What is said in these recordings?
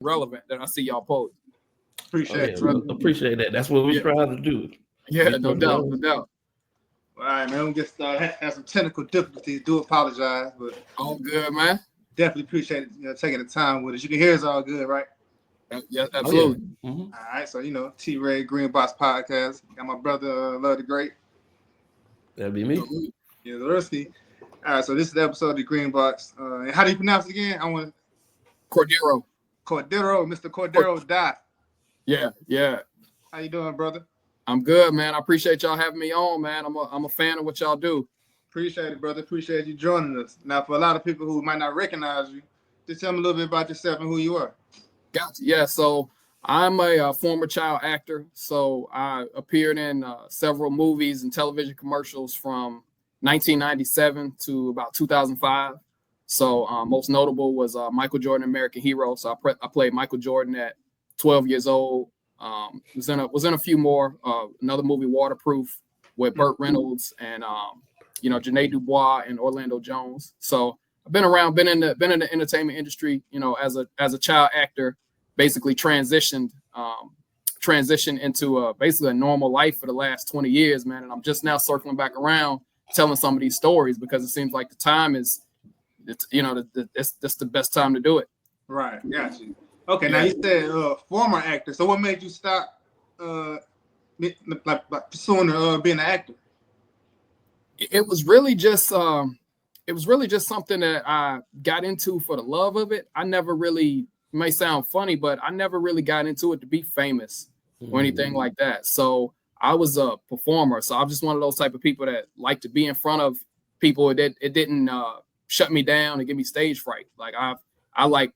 relevant that I see y'all post. Appreciate that. That's what we're trying to do. Yeah, no doubt. All right, man. We just had some technical difficulties. Do apologize, but all good, man. Definitely appreciate taking the time with us. You can hear us all good, right? Yeah, absolutely. All right, so T-Ray Greenbox podcast. Got my brother Love the Great. That'd be me. Yeah, Rusty. All right, so this is the episode of the Greenbox. And how do you pronounce it again? Cordereau. Mr. Cordereau Dot. Yeah. How you doing, brother? I'm good, man. I appreciate y'all having me on, man. I'm a fan of what y'all do. Appreciate it, brother. Appreciate you joining us. Now, for a lot of people who might not recognize you, just tell me a little bit about yourself and who you are. Gotcha. Yeah, so I'm a former child actor. So I appeared in several movies and television commercials from 1997 to about 2005. So most notable was Michael Jordan, American Hero. So I played Michael Jordan at 12 years old. Was in a few more. Another movie, Waterproof, with Burt Reynolds and Janae Dubois and Orlando Jones. So I've been around, been in the entertainment industry. As a child actor, basically transitioned into basically a normal life for the last 20 years, man. And I'm just now circling back around, telling some of these stories because it seems like the time is, it's the best time to do it. Right, got you. Okay, now you said former actor. So what made you stop pursuing being an actor? It was really just something that I got into for the love of it. I never really, it may sound funny, but I never really got into it to be famous or anything like that. So I was a performer. So I'm just one of those type of people that like to be in front of people. That it didn't shut me down and give me stage fright. Like I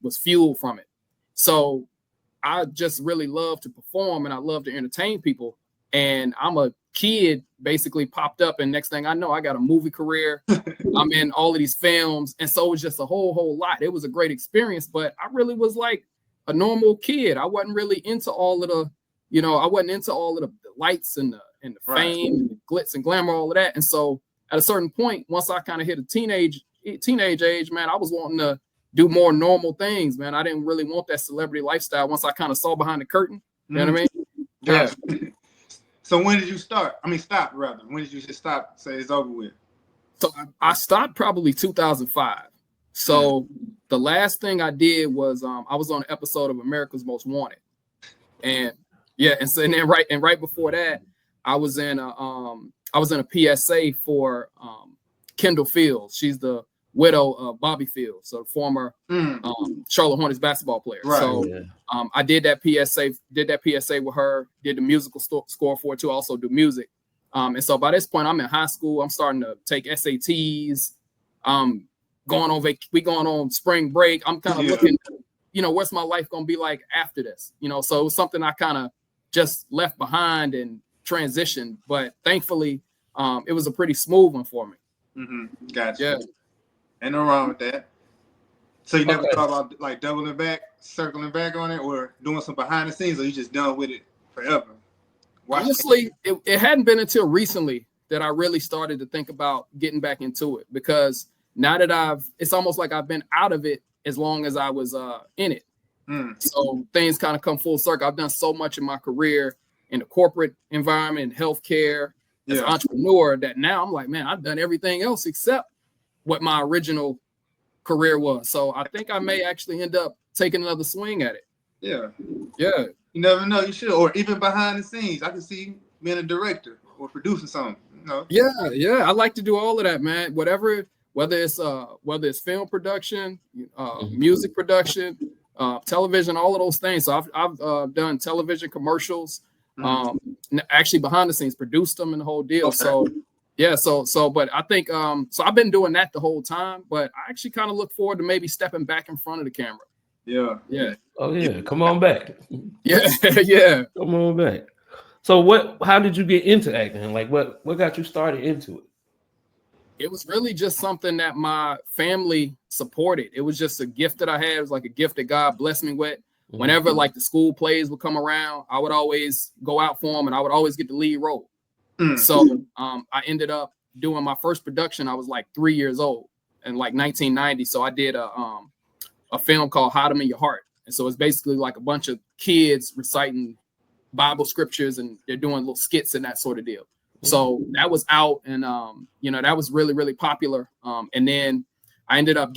was fueled from it. So I just really love to perform and I love to entertain people. And I'm a kid basically popped up, and next thing I know, I got a movie career. I'm in all of these films. And so it was just a whole lot. It was a great experience, but I really was like a normal kid. I wasn't really into all of the, the lights and the fame and the glitz and glamour, all of that. And so at a certain point, once I kind of hit a teenage age, man, I was wanting to do more normal things, man. I didn't really want that celebrity lifestyle once I kind of saw behind the curtain. You know what I mean? Yeah. So when did you start? I mean, stop rather. When did you just stop? Say it's over with. So I stopped probably 2005. So the last thing I did was I was on an episode of America's Most Wanted, and then right before that, I was in a PSA for Kendall Fields. She's the widow of Bobby Fields, so the former Charlotte Hornets basketball player. Right. So I did that PSA with her, did the musical score for it too, also do music. And so by this point, I'm in high school. I'm starting to take SATs. We going on spring break. I'm kind of looking, what's my life going to be like after this? So it was something I kind of just left behind and transitioned. But thankfully, it was a pretty smooth one for me. Mm-hmm. Gotcha. Yeah. Ain't no wrong with that. So you never thought about like doubling back, circling back on it, or doing some behind the scenes, or you just done with it forever? Honestly, it hadn't been until recently that I really started to think about getting back into it, because now that it's almost like I've been out of it as long as I was in it. So things kind of come full circle. I've done so much in my career in the corporate environment, healthcare, as an entrepreneur, that now I'm like, man, I've done everything else except what my original career was. So I think I may actually end up taking another swing at it. Yeah. Yeah. You never know. You should. Or even behind the scenes. I can see you being a director or producing something. Yeah. I like to do all of that, man. Whether it's film production, music production, television, all of those things. So I've done television commercials, actually behind the scenes, produced them and the whole deal. Okay. So yeah, but I think so I've been doing that the whole time, but I actually kind of look forward to maybe stepping back in front of the camera. Yeah. Oh yeah, come on back. Yeah. Come on back. So how did you get into acting? Like what got you started into it? It was really just something that my family supported. It was just a gift that I had. It was like a gift that God blessed me with. Whenever like the school plays would come around, I would always go out for them and I would always get the lead role. So I ended up doing my first production. I was like 3 years old in like 1990. So I did a film called Hide 'Em in Your Heart. And so it's basically like a bunch of kids reciting Bible scriptures, and they're doing little skits and that sort of deal. So that was out, and that was really, really popular. And then I ended up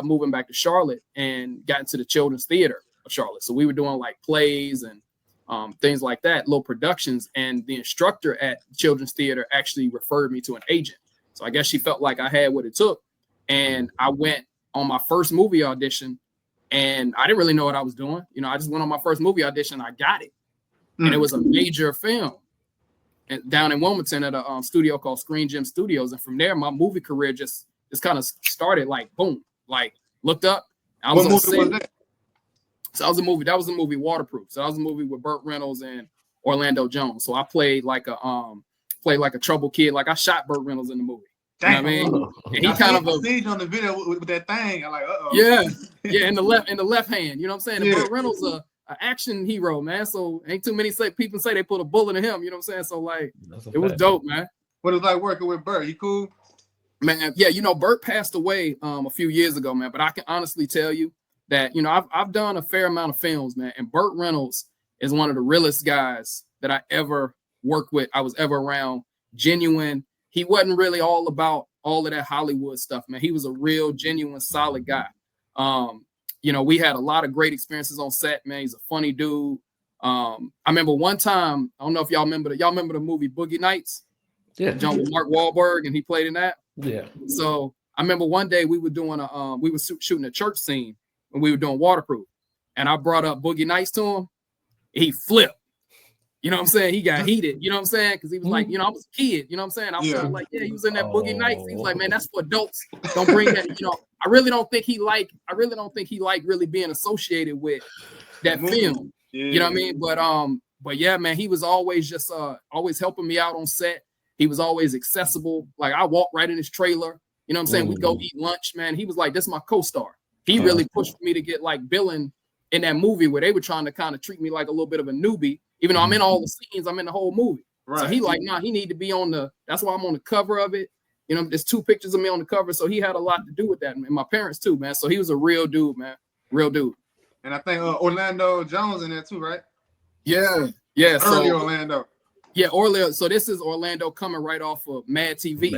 moving back to Charlotte and got into the Children's Theater of Charlotte. So we were doing like plays and things like that, little productions. And the instructor at Children's Theater actually referred me to an agent. So I guess she felt like I had what it took. And I went on my first movie audition, and I didn't really know what I was doing. I just went on my first movie audition. I got it. And it was a major film down in Wilmington at a studio called Screen Gem Studios. And from there, my movie career just kind of started, like, boom, like looked up. I was on set. Was that? So that was a movie Waterproof. So that was a movie with Burt Reynolds and Orlando Jones. So I played like a troubled kid. Like I shot Burt Reynolds in the movie. You know what I mean? And he kind of seen on the video with that thing. I'm like, yeah, in the left hand. You know what I'm saying? And Burt Reynolds an action hero, man. So ain't too many people say they put a bullet in him. You know what I'm saying? So like, it was dope, man. What was it like working with Burt? He cool? Man, yeah. Burt passed away a few years ago, man. But I can honestly tell you that I've done a fair amount of films, man. And Burt Reynolds is one of the realest guys that I ever worked with. I was ever around. Genuine. He wasn't really all about all of that Hollywood stuff, man. He was a real, genuine, solid guy. We had a lot of great experiences on set, man. He's a funny dude. I remember one time, I don't know if y'all remember the movie Boogie Nights? Yeah. John with Mark Wahlberg, and he played in that. Yeah. So I remember one day we were shooting a church scene when we were doing Waterproof, and I brought up Boogie Nights to him. He flipped. You know what I'm saying? He got heated. You know what I'm saying? Because he was like, I was a kid. You know what I'm saying? I was like, yeah, he was in that Boogie Nights. He was like, man, that's for adults. Don't bring that. I really don't think he liked really being associated with that film. Yeah. You know what I mean? But yeah, man, he was always just always helping me out on set. He was always accessible. Like I walked right in his trailer. You know what I'm saying? We'd go eat lunch, man. He was like, this is my co-star. He really pushed me to get like billing in that movie where they were trying to kind of treat me like a little bit of a newbie. Even though I'm in all the scenes, I'm in the whole movie. Right. So he like, he need to be that's why I'm on the cover of it. There's 2 pictures of me on the cover. So he had a lot to do with that. And my parents too, man. So he was a real dude, man. Real dude. And I think Orlando Jones in there too, right? Yeah. Yeah. Early Orlando. Yeah, Orlando. So this is Orlando coming right off of Mad TV.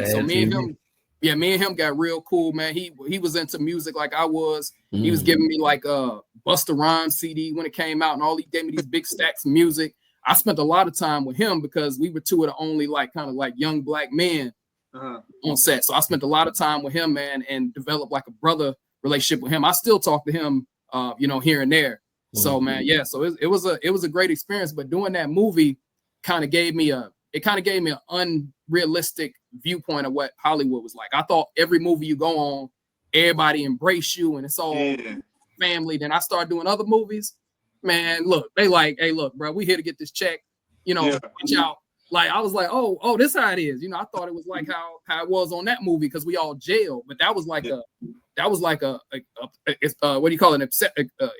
Me and him got real cool, man. He was into music like I was. He was giving me like a Busta Rhymes CD when it came out, and all he gave me these big stacks of music. I spent a lot of time with him because we were 2 of the only like kind of like young black men on set. So I spent a lot of time with him, man, and developed like a brother relationship with him. I still talk to him, here and there. So man, yeah. So it was a great experience. But doing that movie kind of gave me an unrealistic viewpoint of what Hollywood was like. I thought every movie you go on, everybody embrace you and it's all family. Then I started doing other movies. Man, look, they like, hey, look, bro, we here to get this check. Watch out. Like I was like, oh, this how it is. I thought it was like how it was on that movie because we all jailed, but that was like a what do you call it?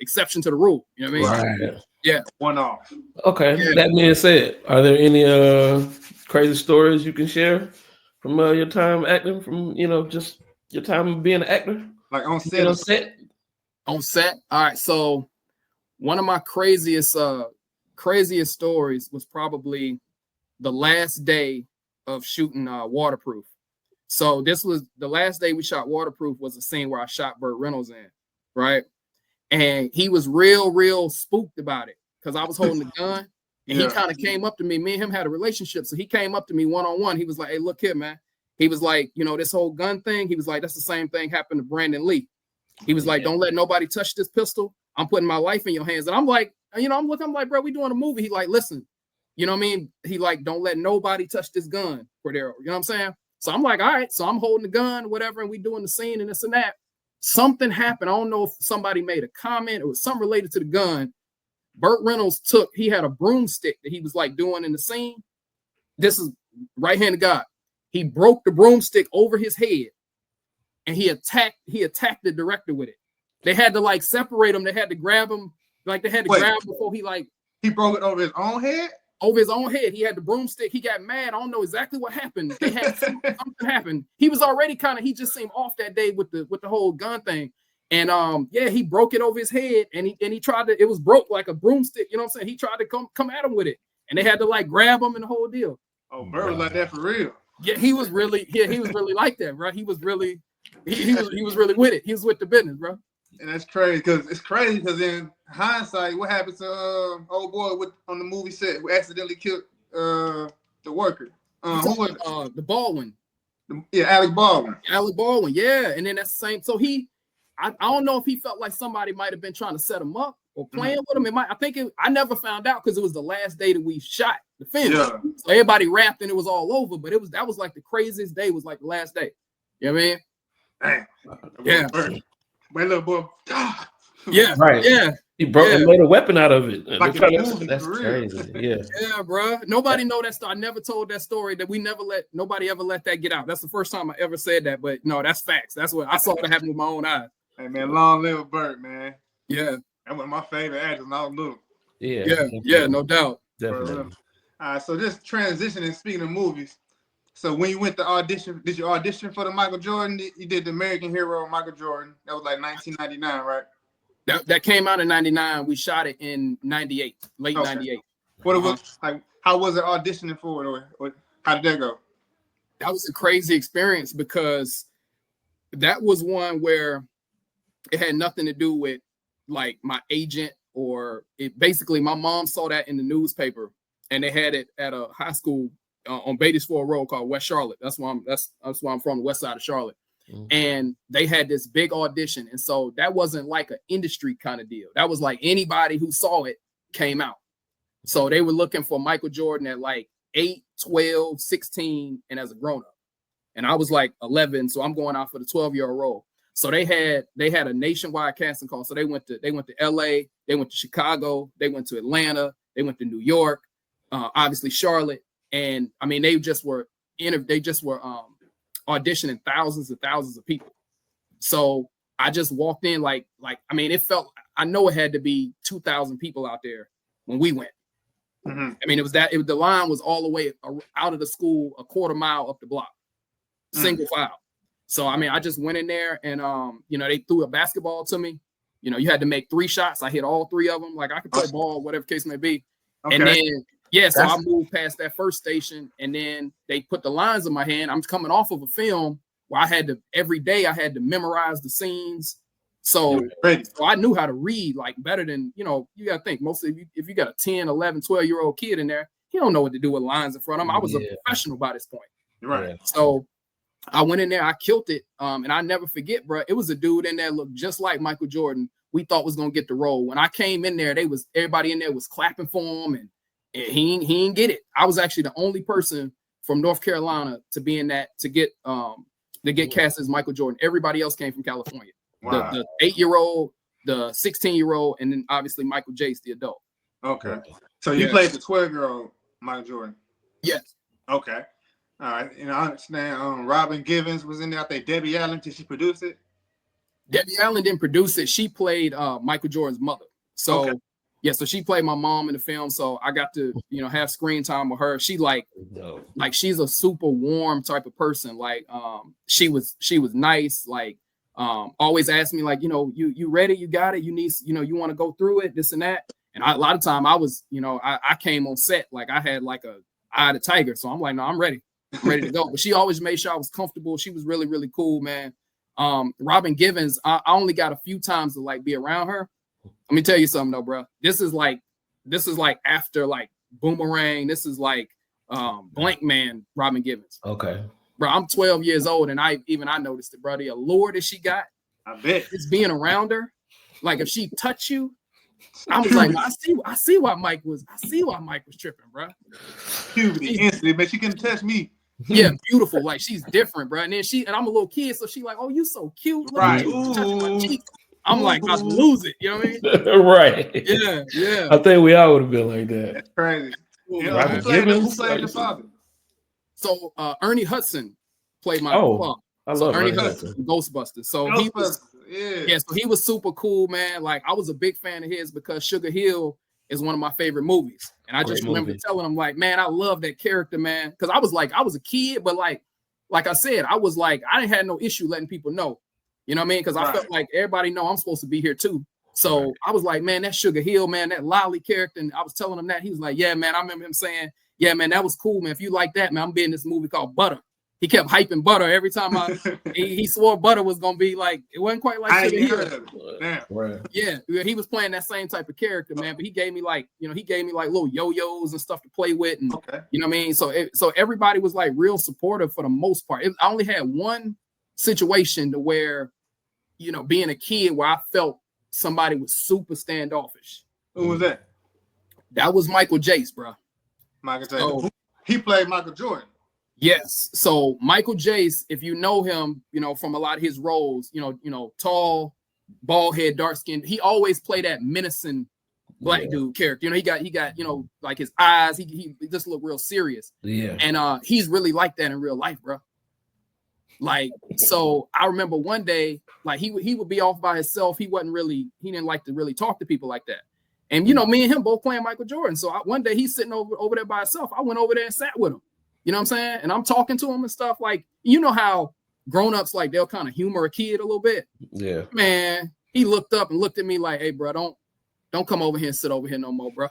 Exception to the rule. You know what I mean? Right. Yeah. One off. Okay. Yeah. That being said, are there any crazy stories you can share from your time acting? From just your time being an actor, like on set. On set. All right. So one of my craziest stories was probably the last day of shooting Waterproof. So this was the last day we shot Waterproof was a scene where I shot Burt Reynolds in, right? And he was real spooked about it because I was holding the gun and he kind of came up to me. Me and him had a relationship. So he came up to me one-on-one. He was like, hey, look here, man. He was like, this whole gun thing. He was like, that's the same thing happened to Brandon Lee. He was like, don't let nobody touch this pistol. I'm putting my life in your hands. And I'm like, I'm like, bro, we doing a movie. He like, listen, you know what I mean? He like, don't let nobody touch this gun, Cordereau. You know what I'm saying? So I'm like, all right. So I'm holding the gun, whatever, and we doing the scene and this and that. Something happened. I don't know if somebody made a comment. It was something related to the gun. Burt Reynolds he had a broomstick that he was like doing in the scene. This is right hand of God. He broke the broomstick over his head and he attacked the director with it. They had to like separate him. They had to grab him. Like they had to grab him before he broke it over his own head? Over his own head. He had the broomstick. He got mad. I don't know exactly what happened. They had something happen. He was already he just seemed off that day with the whole gun thing. And yeah, he broke it over his head, and he tried to. It was broke like a broomstick. You know what I'm saying? He tried to come at him with it, and they had to like grab him and the whole deal. Oh, Bird was like that for real. Yeah, he was really like that, bro. He was really with it. He was with the business, bro. And that's crazy because in hindsight, what happened to old boy on the movie set who accidentally killed the worker? Who was the Baldwin? Alec Baldwin. Alec Baldwin, yeah. And then that's the same. So I don't know if he felt like somebody might have been trying to set him up or playing with him. I never found out because it was the last day that we shot the film. Yeah. So everybody rapped and it was all over, but that was like the craziest day. Was like the last day. You know what I mean? Dang. Yeah. My little boy. Yeah. Right. Yeah. He broke and made a weapon out of it. Like that's crazy. Yeah. Yeah, bro. Nobody know that story. I never told that story. That nobody ever let that get out. That's the first time I ever said that. But no, that's facts. That's what I saw it happen with my own eyes. Hey man, long live Burt, man. Yeah. That was my favorite actor when I was little. Yeah, no doubt. Definitely. So just transitioning, speaking of movies. So when you went to audition, did you audition for the Michael Jordan? You did the American Hero Michael Jordan. That was like 1999, right? That came out in 99. We shot it in 98, late 98. What it was like? How was it auditioning for it, or how did that go? That was a crazy experience because that was one where it had nothing to do with like my agent or it. Basically, my mom saw that in the newspaper and they had it at a high school on Beatty-Ford Road called West Charlotte. That's why I'm from, the west side of Charlotte. Mm-hmm. And they had this big audition. And so that wasn't like an industry kind of deal. That was like anybody who saw it came out. So they were looking for Michael Jordan at like 8, 12, 16, and as a grown-up. And I was like 11, so I'm going out for the 12-year-old role. So they had a nationwide casting call. So they went to LA, they went to Chicago, they went to Atlanta, they went to New York, obviously Charlotte. And I mean, they just were auditioning thousands and thousands of people. So I just walked in like I mean, I know it had to be 2,000 people out there when we went. Mm-hmm. I mean, the line was all the way out of the school, a quarter mile up the block, single file. So I mean, I just went in there and they threw a basketball to me. You had to make 3 shots. I hit all 3 of them. Like I could play ball, whatever case may be. Okay. And then so I moved past that first station, and then they put the lines in my hand. I'm coming off of a film where every day I had to memorize the scenes. So I knew how to read like better than, you got to think mostly if you got a 10, 11, 12-year-old kid in there, he don't know what to do with lines in front of him. I was a professional by this point. Right. So I went in there, I killed it. And I never forget, bro, it was a dude in there looked just like Michael Jordan. We thought was going to get the role. When I came in there, everybody in there was clapping for him, and he didn't get it. I was actually the only person from North Carolina to be in that to get cast as Michael Jordan. Everybody else came from California. Wow. The 8-year-old, the 16-year-old, and then obviously Michael Jace, the adult. Okay. So you played the 12-year-old Michael Jordan. Yes. Okay. All right. And I understand Robin Givens was in there. I think Debbie Allen, did she produce it? Debbie Allen didn't produce it. She played Michael Jordan's mother. So so she played my mom in the film. So I got to, have screen time with her. She like she's a super warm type of person. Like she was nice. Like always asked me like, you ready? You got it? You need, you want to go through it, this and that. And a lot of time I was, I came on set like I had like a eye of the tiger. So I'm like, no, I'm ready. I'm ready to go. But she always made sure I was comfortable. She was really, really cool, man. Robin Givens, I only got a few times to like be around her. Let me tell you something though, bro. This is like after like Boomerang. This is like Blank Man, Robin Givens. Okay. Bro, I'm 12 years old and I noticed it, bro. The allure that she got. I bet. It's being around her. Like if she touched you, I was like, I see why Mike was tripping, bro. Puberty instantly, but she couldn't touch me. Yeah, beautiful. Like she's different, bro. And then I'm a little kid, so she like, oh, you so cute. Look, right. Touching my cheek. I'm like, about to lose it. You know what I mean? Right. Yeah. I think we all would have been like that. That's crazy. Who played the father? So Ernie Hudson played my father. I love Ernie Hudson from Ghostbusters. So he was so he was super cool, man. Like I was a big fan of his because Sugar Hill is one of my favorite movies. And I just remember telling him, like, man, I love that character, man. Because I was a kid, but like I said, I didn't have no issue letting people know You know what I mean? Because I felt like everybody know I'm supposed to be here too. So I was like, man, that Sugar Hill, man, that Lolly character. And I was telling him that. He was like, yeah, man, I remember him saying, yeah, man, that was cool, man. If you like that, man, I'm being in this movie called Butter. He kept hyping Butter every time he swore Butter was gonna be like, it wasn't quite like Sugar Hill. Right. Yeah, he was playing that same type of character, man. But he gave me like little yo-yos and stuff to play with, and you know what I mean. So everybody was like real supportive for the most part. I only had one situation to where, you know, being a kid where I felt somebody was super standoffish. Who was that? That was Michael Jace, bro. Michael Jace. He played Michael Jordan. Yes. So Michael Jace, if you know him, you know, from a lot of his roles, you know, tall, bald head, dark skin, he always played that menacing black dude character. You know, he got, you know, like his eyes, he just looked real serious. Yeah. And he's really like that in real life, bro. Like, so I remember one day, like he would be off by himself. He didn't like to really talk to people like that. And, you know, me and him both playing Michael Jordan. So one day he's sitting over there by himself. I went over there and sat with him. You know what I'm saying? And I'm talking to him and stuff. Like, you know how grown-ups, like, they'll kind of humor a kid a little bit. Yeah. Man, he looked up and looked at me like, hey, bro, don't come over here and sit over here no more, bro.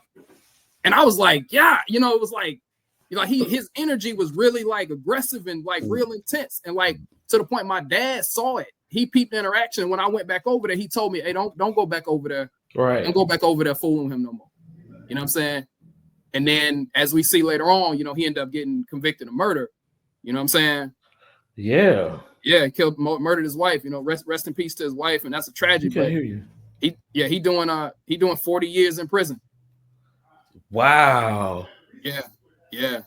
And I was like, yeah, you know, it was like, you know, his energy was really like aggressive and like real intense. And like to the point my dad saw it. He peeped the interaction. And when I went back over there, he told me, hey, don't go back over there. Right. Don't go back over there fooling him no more. You know what I'm saying? And then as we see later on, you know, he ended up getting convicted of murder. You know what I'm saying? Yeah. Yeah, murdered his wife. You know, rest in peace to his wife. And that's a tragedy. Can't hear you. He doing 40 years in prison. Wow. Yeah. Yeah.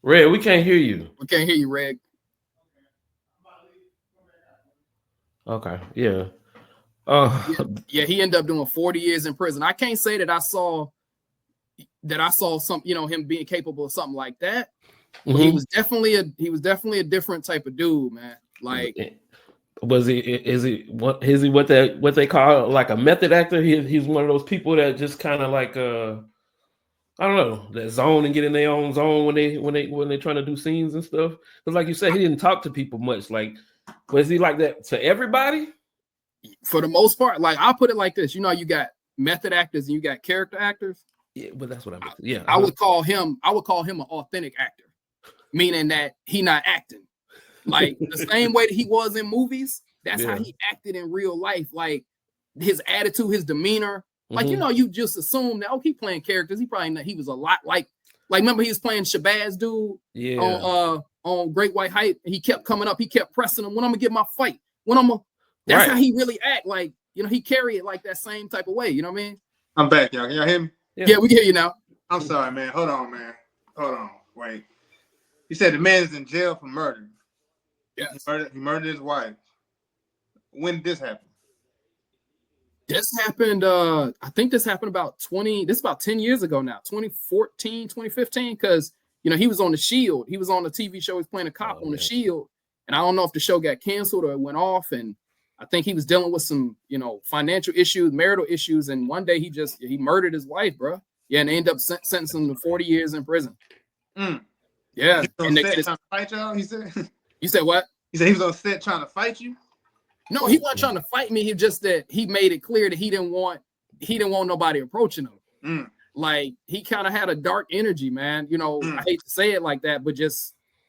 Red, we can't hear you. We can't hear you, Red. Okay. Yeah. Yeah, he ended up doing 40 years in prison. I can't say that I saw some, you know, him being capable of something like that. Mm-hmm. He was definitely a different type of dude, man. Like, is he what they call like a method actor? He's one of those people that just kind of like I don't know, that zone and get in their own zone when they're trying to do scenes and stuff. Because like you said, he didn't talk to people much. Like, was he like that to everybody? For the most part, like I'll put it like this. You know, you got method actors and you got character actors. Yeah, but that's what I mean. Yeah, I would call him an authentic actor, meaning that he not acting. Like the same way that he was in movies, that's how he acted in real life. Like his attitude, his demeanor. Like, you know, you just assume that, he playing characters. He was a lot like remember he was playing Shabazz dude on Great White Hype. He kept coming up. He kept pressing him. When I'm going to get my fight. That's how he really act. Like, you know, he carry it like that same type of way. You know what I mean? I'm back, y'all. Can y'all hear me? Yeah, we can hear you now. I'm sorry, man. Hold on, man. Hold on. Wait. He said the man is in jail for murder. Yeah. He murdered his wife. When did this happen? This happened, I think this happened about 10 years ago now, 2014, 2015, because, you know, he was on The Shield. He was on the TV show. He was playing a cop on The Shield. And I don't know if the show got canceled or it went off. And I think he was dealing with some, you know, financial issues, marital issues. And one day he murdered his wife, bro. Yeah, and they ended up sentencing him to 40 years in prison. Yeah. And trying to fight y'all, he said? You said what? He said he was on set trying to fight you? No, he wasn't trying to fight me. He just that he made it clear that he didn't want nobody approaching him. Like he kind of had a dark energy, man. You know, I hate to say it like that, but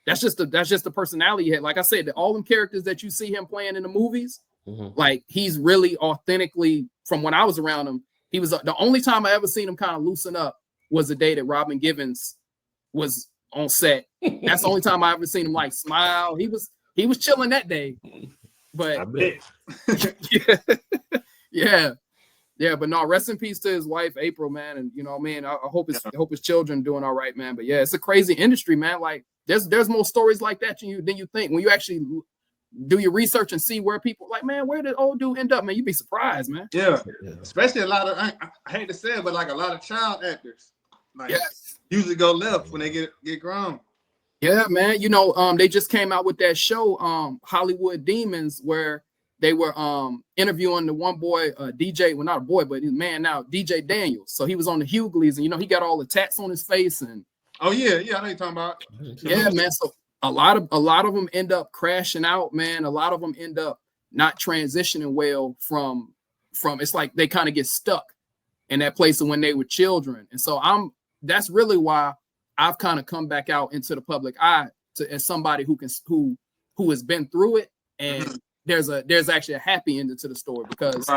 that's just the personality he had. Like I said, all them characters that you see him playing in the movies, like he's really authentically, from when I was around him, he was the only time I ever seen him kind of loosen up was the day that Robin Givens was on set. That's the only time I ever seen him like smile. He was chilling that day. But yeah, but no, rest in peace to his wife, April, man. And you know, man, I hope his children doing all right, man. But yeah, it's a crazy industry, man. Like there's more stories like that than you think. When you actually do your research and see where people like, man, where did old dude end up, man? You'd be surprised, man. Yeah. Especially a lot of I hate to say it, but like a lot of child actors, like usually go left when they get grown. Yeah, man. You know, they just came out with that show, Hollywood Demons, where they were interviewing the one boy, DJ, well, not a boy, but he's a man now, DJ Daniels. So he was on the Hughleys, and you know, he got all the tats on his face, and I know you're talking about. Yeah, man. So a lot of them end up crashing out, man. A lot of them end up not transitioning well from it's like they kind of get stuck in that place of when they were children. And so that's really why I've kind of come back out into the public eye as somebody who has been through it. And there's actually a happy ending to the story, because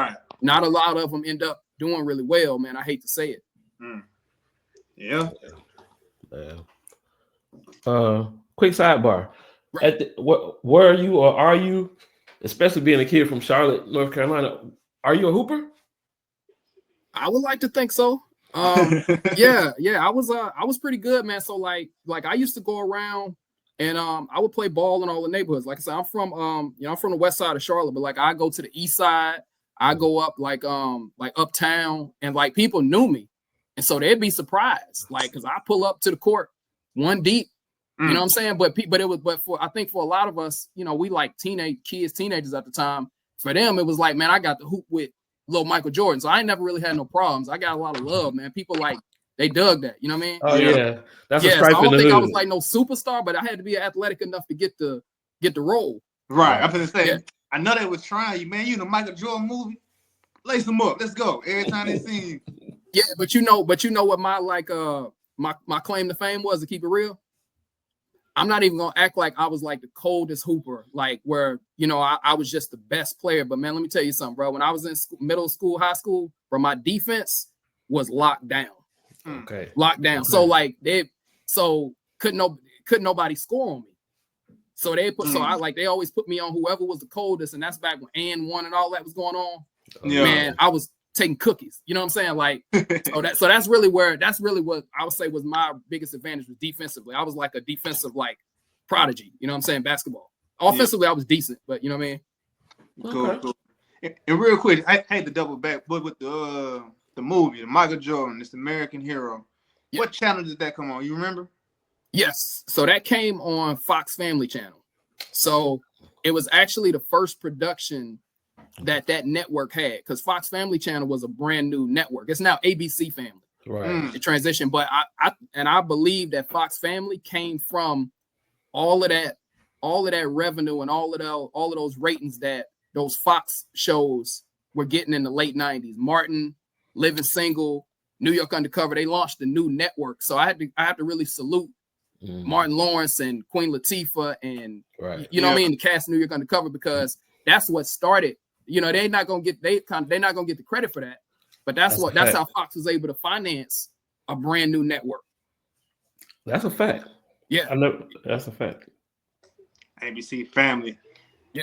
not a lot of them end up doing really well, man. I hate to say it. Yeah. Quick sidebar. Where are you, or are you, especially being a kid from Charlotte, North Carolina, are you a hooper? I would like to think so. Yeah, I was pretty good, man. So like I used to go around and I would play ball in all the neighborhoods. Like I said, I'm from I'm from the west side of Charlotte, but like I go to the east side, I go up like uptown, and like people knew me. And so they'd be surprised, like, because I pull up to the court one deep, you know what I'm saying? But I think for a lot of us, you know, we like teenagers at the time. For them, it was like, man, I got the hoop with little Michael Jordan. So I ain't never really had no problems. I got a lot of love, man. People like, they dug that, you know what I mean? Oh yeah. That's a stripe so I don't in the think hood. I was like no superstar, but I had to be athletic enough to get the role. Right. I'm gonna say, I know they was trying you, man. You know, Michael Jordan movie. Lace them up. Let's go. Every time they see you. Yeah, but you know what my like my claim to fame was, to keep it real. I'm not even gonna act like I was like the coldest hooper, like where, you know, I was just the best player. But man, let me tell you something, bro. When I was in middle school, high school, bro, my defense was locked down. Okay. Locked down. Okay. So like couldn't nobody score on me. So they always put me on whoever was the coldest, and that's back when and1 and all that was going on. Yeah. Man, I was taking cookies. You know what I'm saying? Like, so that's really what I would say was my biggest advantage, was defensively. I was like a defensive like prodigy. You know what I'm saying? Basketball. Offensively, I was decent, but you know what I mean? Cool. And real quick, I hate to double back, but with the movie, the Michael Jordan, this American Hero. Yeah. What channel did that come on? You remember? Yes. So that came on Fox Family Channel. So it was actually the first production that network had, because Fox Family Channel was a brand new network. It's now ABC Family. Right. It transitioned, but I believe that Fox Family came from all of that revenue and all of those ratings that those Fox shows were getting in the late 90s. Martin, Living Single, New York Undercover, they launched a new network. So I have to really salute Martin Lawrence and Queen Latifah and you know what I mean, the cast of New York Undercover, because that's what started. You know, they're not gonna get the credit for that, but that's how Fox was able to finance a brand new network. That's a fact. Yeah, that's a fact. ABC Family. Yeah.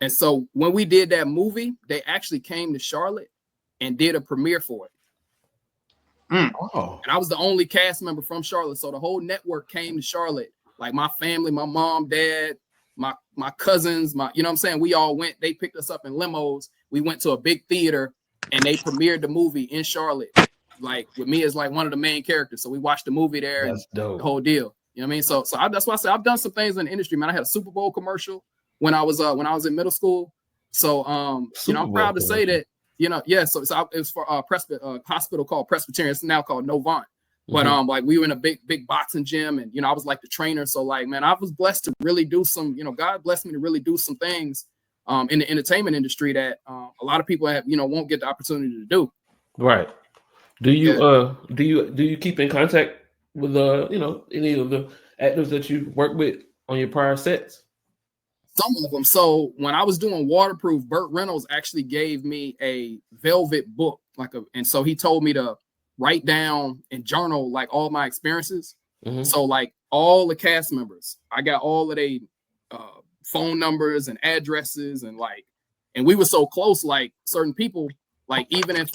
And so when we did that movie, they actually came to Charlotte and did a premiere for it. Oh. And I was the only cast member from Charlotte, so the whole network came to Charlotte. Like my family, my mom, dad, my cousins, you know what I'm saying? We all went. They picked us up in limos. We went to a big theater and they premiered the movie in Charlotte, like with me as like one of the main characters. So we watched the movie there. That's and dope. The whole deal. You know what I mean? So that's why I say I've done some things in the industry, man. I had a Super Bowl commercial when I was in middle school. So you know, I'm proud to say that, you know, yeah. So it was for a hospital called Presbyterian. It's now called Novant. But like we were in a big boxing gym, and you know, I was like the trainer. So like, man, I was blessed to really do some, you know, God blessed me to really do some things in the entertainment industry that a lot of people have, you know, won't get the opportunity to do. Right. Do you keep in contact with you know, any of the actors that you work with on your prior sets? Some of them. So when I was doing Waterproof, Burt Reynolds actually gave me a velvet book, and so he told me to write down and journal like all my experiences. So like all the cast members, I got all of their phone numbers and addresses, and we were so close, like certain people, like even if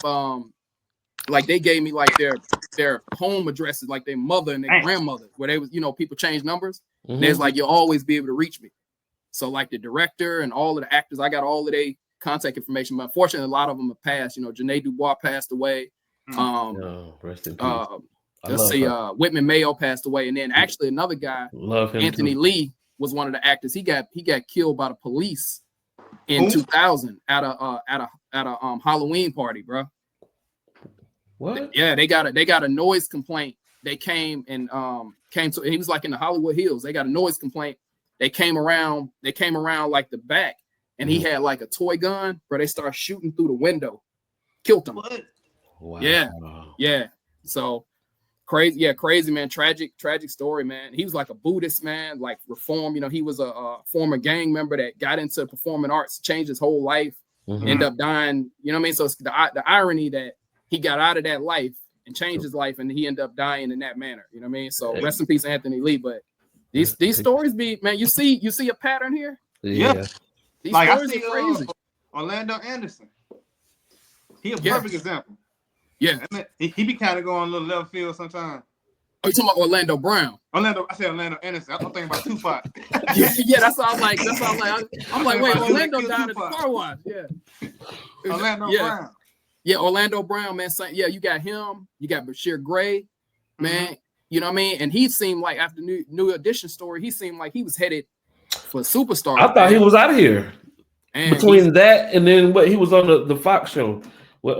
like they gave me like their home addresses, like their mother and their grandmother, where they was, you know, people change numbers. And it's like, you'll always be able to reach me. So like the director and all of the actors, I got all of their contact information, but unfortunately a lot of them have passed. You know, Janae Dubois passed away. Rest in peace. Let's see, Whitman Mayo passed away, and then actually another guy, Anthony Lee, was one of the actors. He got killed by the police in 2000 at a Halloween party, bro. What? Yeah, they got a noise complaint. They came and he was like in the Hollywood Hills. They got a noise complaint. They came around like the back, and he had like a toy gun, bro. They started shooting through the window, killed him. What? Wow. Yeah. So crazy, man. Tragic story, man. He was like a Buddhist, man, like reform. You know, he was a former gang member that got into performing arts, changed his whole life, ended up dying. You know what I mean? So it's the irony that he got out of that life and changed his life, and he ended up dying in that manner. You know what I mean? So rest in peace, Anthony Lee. But these stories be, man, you see a pattern here? Yeah. These like stories I see are crazy. Orlando Anderson. He a perfect example. Yeah. I mean, he be kind of going a little left field sometimes. Oh, you talking about Orlando Brown? I said Orlando Anderson. I'm thinking about Tupac. yeah, that's what I was like. I'm like, wait, Orlando died at the car wash. Yeah. Orlando Brown. Yeah, Orlando Brown, man. Yeah, you got him. You got Bashir Gray, man. You know what I mean? And he seemed like after New Edition story, he seemed like he was headed for a superstar. I thought he was out of here. And between that and then he was on the Fox show with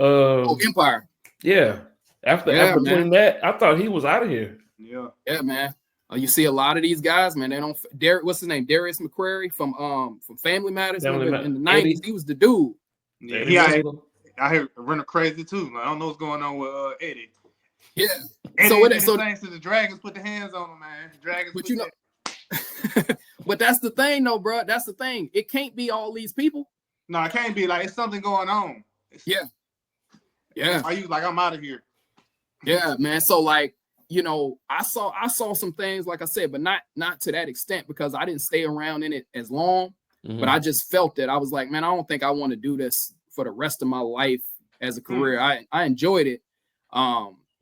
Empire. Yeah. After between that, I thought he was out of here. Yeah, man. You see a lot of these guys, man. They don't. What's his name? Darius McQuarrie from Family Matters in the 90s. He was the dude. Yeah, I hear running crazy too. I don't know what's going on with Eddie. Yeah. Eddie so the Dragons put the hands on him, man. But that's the thing, though, bro. That's the thing. It can't be all these people. No, it can't be. Like it's something going on. Yeah. Are you like I'm out of here? Yeah, man. So like, you know, I saw some things, like I said, but not to that extent because I didn't stay around in it as long. But I just felt that I was like, man, I don't think I want to do this for the rest of my life as a career. I enjoyed it.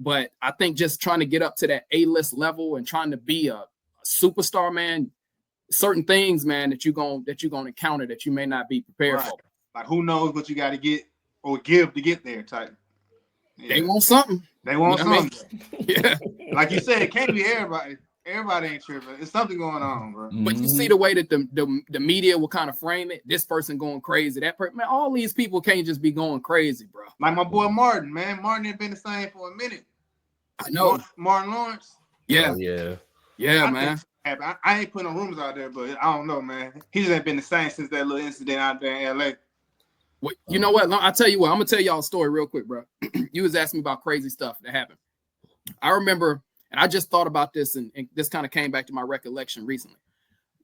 But I think just trying to get up to that A-list level and trying to be a superstar, man, certain things, man, that you're gonna encounter that you may not be prepared for. Like who knows what you got to get or give to get there type. Yeah. They want something. They want something. I mean? Yeah. Like you said, it can't be everybody. Everybody ain't tripping. It's something going on, bro. But you see the way that the media will kind of frame it. This person going crazy. That person, man, all these people can't just be going crazy, bro. Like my boy Martin, man. Martin ain't been the same for a minute. I know. Martin Lawrence. Yeah. I man. I ain't putting no rumors out there, but I don't know, man. He just ain't been the same since that little incident out there in LA. Well, you know what? I'll tell you what. I'm gonna tell y'all a story real quick, bro. You was asking me about crazy stuff that happened. I remember, and I just thought about this, and this kind of came back to my recollection recently.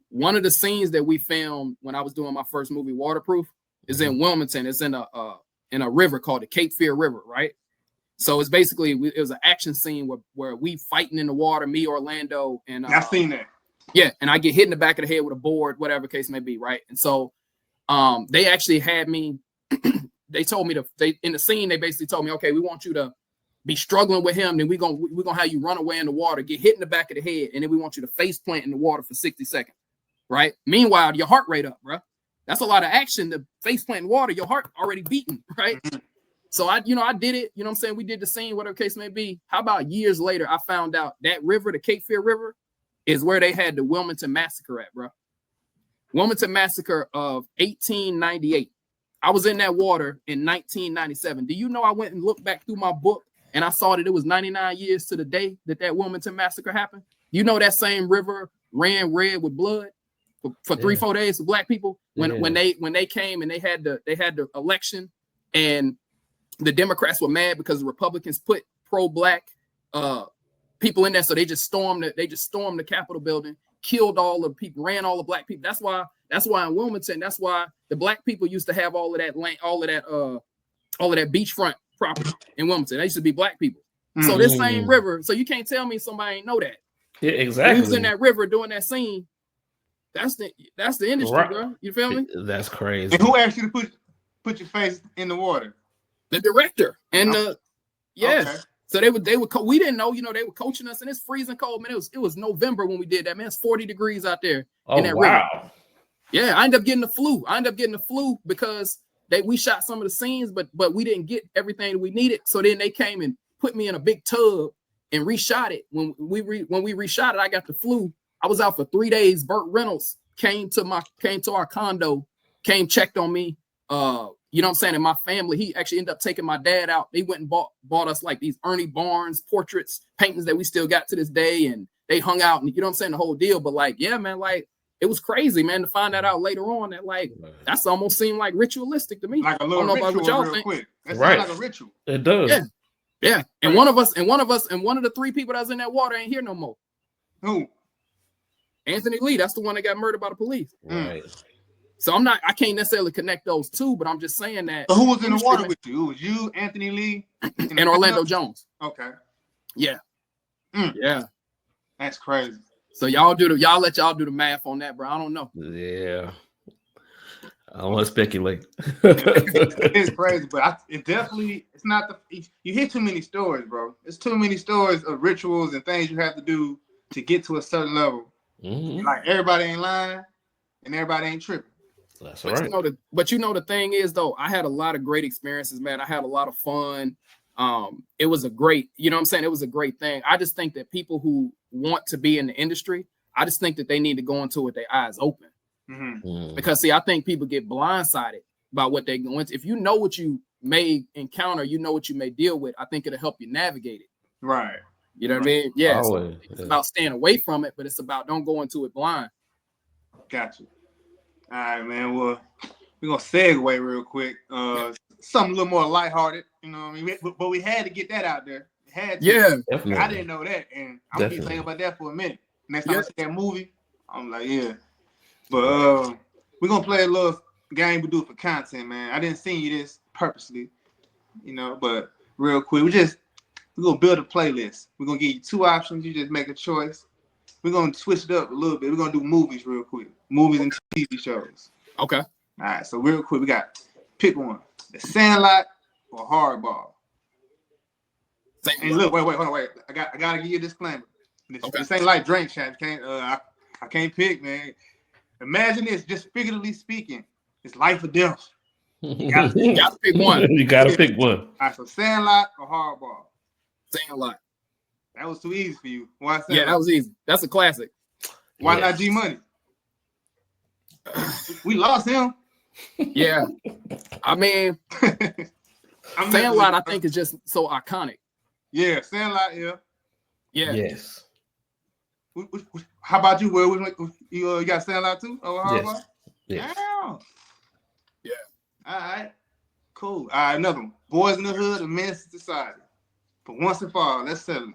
One of the scenes that we filmed when I was doing my first movie, Waterproof, is in Wilmington. It's in a river called the Cape Fear River, right? So it's basically it was an action scene where we fighting in the water, me, Orlando, and I've seen that. Yeah, and I get hit in the back of the head with a board, whatever case may be, right? And so they actually had me. They told me in the scene. They basically told me, okay, we want you to be struggling with him, then we're gonna have you run away in the water, get hit in the back of the head, and then we want you to face plant in the water for 60 seconds, right? Meanwhile, your heart rate up, bro. That's a lot of action to face plant in water. Your heart already beating, right? So I did it. You know what I'm saying? We did the scene, whatever case may be. How about years later, I found out that river, the Cape Fear River, is where they had the Wilmington Massacre at, bro. Wilmington Massacre of 1898. I was in that water in 1997. Do you know I went and looked back through my book and I saw that it was 99 years to the day that Wilmington Massacre happened? You know that same river ran red with blood for 3-4 days for black people when they came and they had the election, and the Democrats were mad because the Republicans put pro-black people in there, so they just stormed the Capitol building, killed all the people, ran all the black people. That's why in Wilmington, that's why the black people used to have all of that land, all of that beachfront property in Wilmington. They used to be black people. So this same river, so you can't tell me somebody ain't know that. Yeah, exactly. Who's in that river doing that scene? That's the industry, right, bro. You feel me? That's crazy. And who asked you to put your face in the water? The director and Okay. So they would we didn't know, they were coaching us, and it's freezing cold, man. It was November when we did that, man. It's 40 degrees out there in that river. Yeah, I ended up getting the flu. Because we shot some of the scenes, but we didn't get everything that we needed. So then they came and put me in a big tub and reshot it. When we reshot it, I got the flu. I was out for 3 days. Burt Reynolds came to our condo, checked on me. You know what I'm saying? And my family, he actually ended up taking my dad out. They went and bought us like these Ernie Barnes portraits, paintings that we still got to this day. And they hung out and, you know what I'm saying, the whole deal. But like, yeah, man, like it was crazy, man, to find that out later on. That like that's almost seemed like ritualistic to me. Like a little ritual, real quick. That sounds like a ritual. It does. Yeah, yeah. And one of the 3 people that was in that water ain't here no more. Who? Anthony Lee. That's the one that got murdered by the police. Right. So I can't necessarily connect those two, but I'm just saying that. So who was in the water with you? It was you, Anthony Lee, and Orlando Jones. Okay. Yeah. Yeah. That's crazy. So y'all let y'all do the math on that, bro. I don't know. Yeah. I don't want to speculate. It's crazy, but it's not you hear too many stories, bro. It's too many stories of rituals and things you have to do to get to a certain level. Mm-hmm. Like everybody ain't lying and everybody ain't tripping. That's right. But the thing is, though, I had a lot of great experiences, man. I had a lot of fun. It was a great, you know what I'm saying? It was a great thing. I just think that people who want to be in the industry, I just think that they need to go into it with their eyes open. Mm-hmm. Because, see, I think people get blindsided by what they're going to. If you know what you may encounter, you know what you may deal with, I think it'll help you navigate it. Right. You know what I mean? Yeah. It's about staying away from it, but it's about don't go into it blind. Gotcha. All right, man. Well, we're going to segue real quick. Something a little more lighthearted, you know what I mean? But we had to get that out there. Yeah. Definitely. I didn't know that, and I'm going to keep thinking about that for a minute. Next time I see that movie, I'm like, yeah. But we're going to play a little game we do for content, man. I didn't send you this purposely, you know, but real quick, we're going to build a playlist. We're going to give you 2 options. You just make a choice. We're going to switch it up a little bit. We're going to do movies real quick. Movies and TV shows. Okay. All right, so real quick, we got pick one. The Sandlot or Hardball. And look, wait. I gotta give you a disclaimer. This ain't like drink chat. I can't pick, man. Imagine this, just figuratively speaking. It's life or death. You gotta pick one. You gotta pick one. All right, so Sandlot or Hardball? Sandlot. That was too easy for you. Why Sandlot? Yeah, that was easy. That's a classic. Why not G Money? We lost him. Yeah. I mean, Sandlot, I think, is just so iconic. Yeah, Sandlot, yeah. Yeah. Yes. How about you, Will? You got Sandlot too? Oh, yes. Yeah. All right. Cool. All right, another one. Boys in the Hood or Menace to Society. But once and for all, let's settle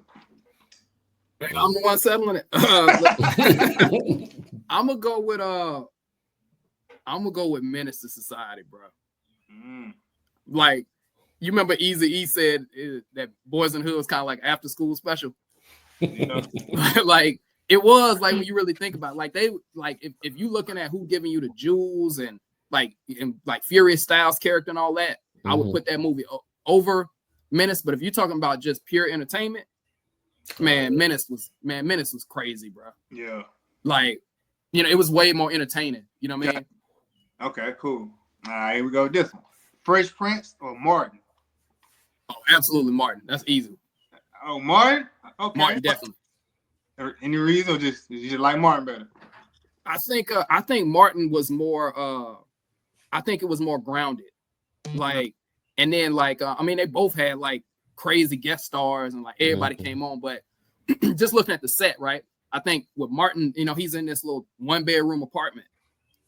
it. I'm the one settling it. I'm gonna go with Menace to Society, bro. Like, you remember Eazy-E said that Boys in the Hood was kind of like after school special. You know? Like, it was like when you really think about it, like they like if you looking at who giving you the jewels and like Furious Styles character and all that, I would put that movie over Menace. But if you're talking about just pure entertainment, man, Menace was crazy, bro. Yeah. Like, you know, it was way more entertaining. You know what I mean? Okay, cool. All right, here we go with this one. Fresh Prince or Martin? Oh, absolutely Martin. That's easy. Oh, Martin? Okay. Martin, definitely. Any reason or just you just like Martin better? I think Martin was more I think it was more grounded. Like, and then like I mean, they both had like crazy guest stars and like everybody came on, but just looking at the set, right? I think with Martin, you know, he's in this little 1-bedroom apartment,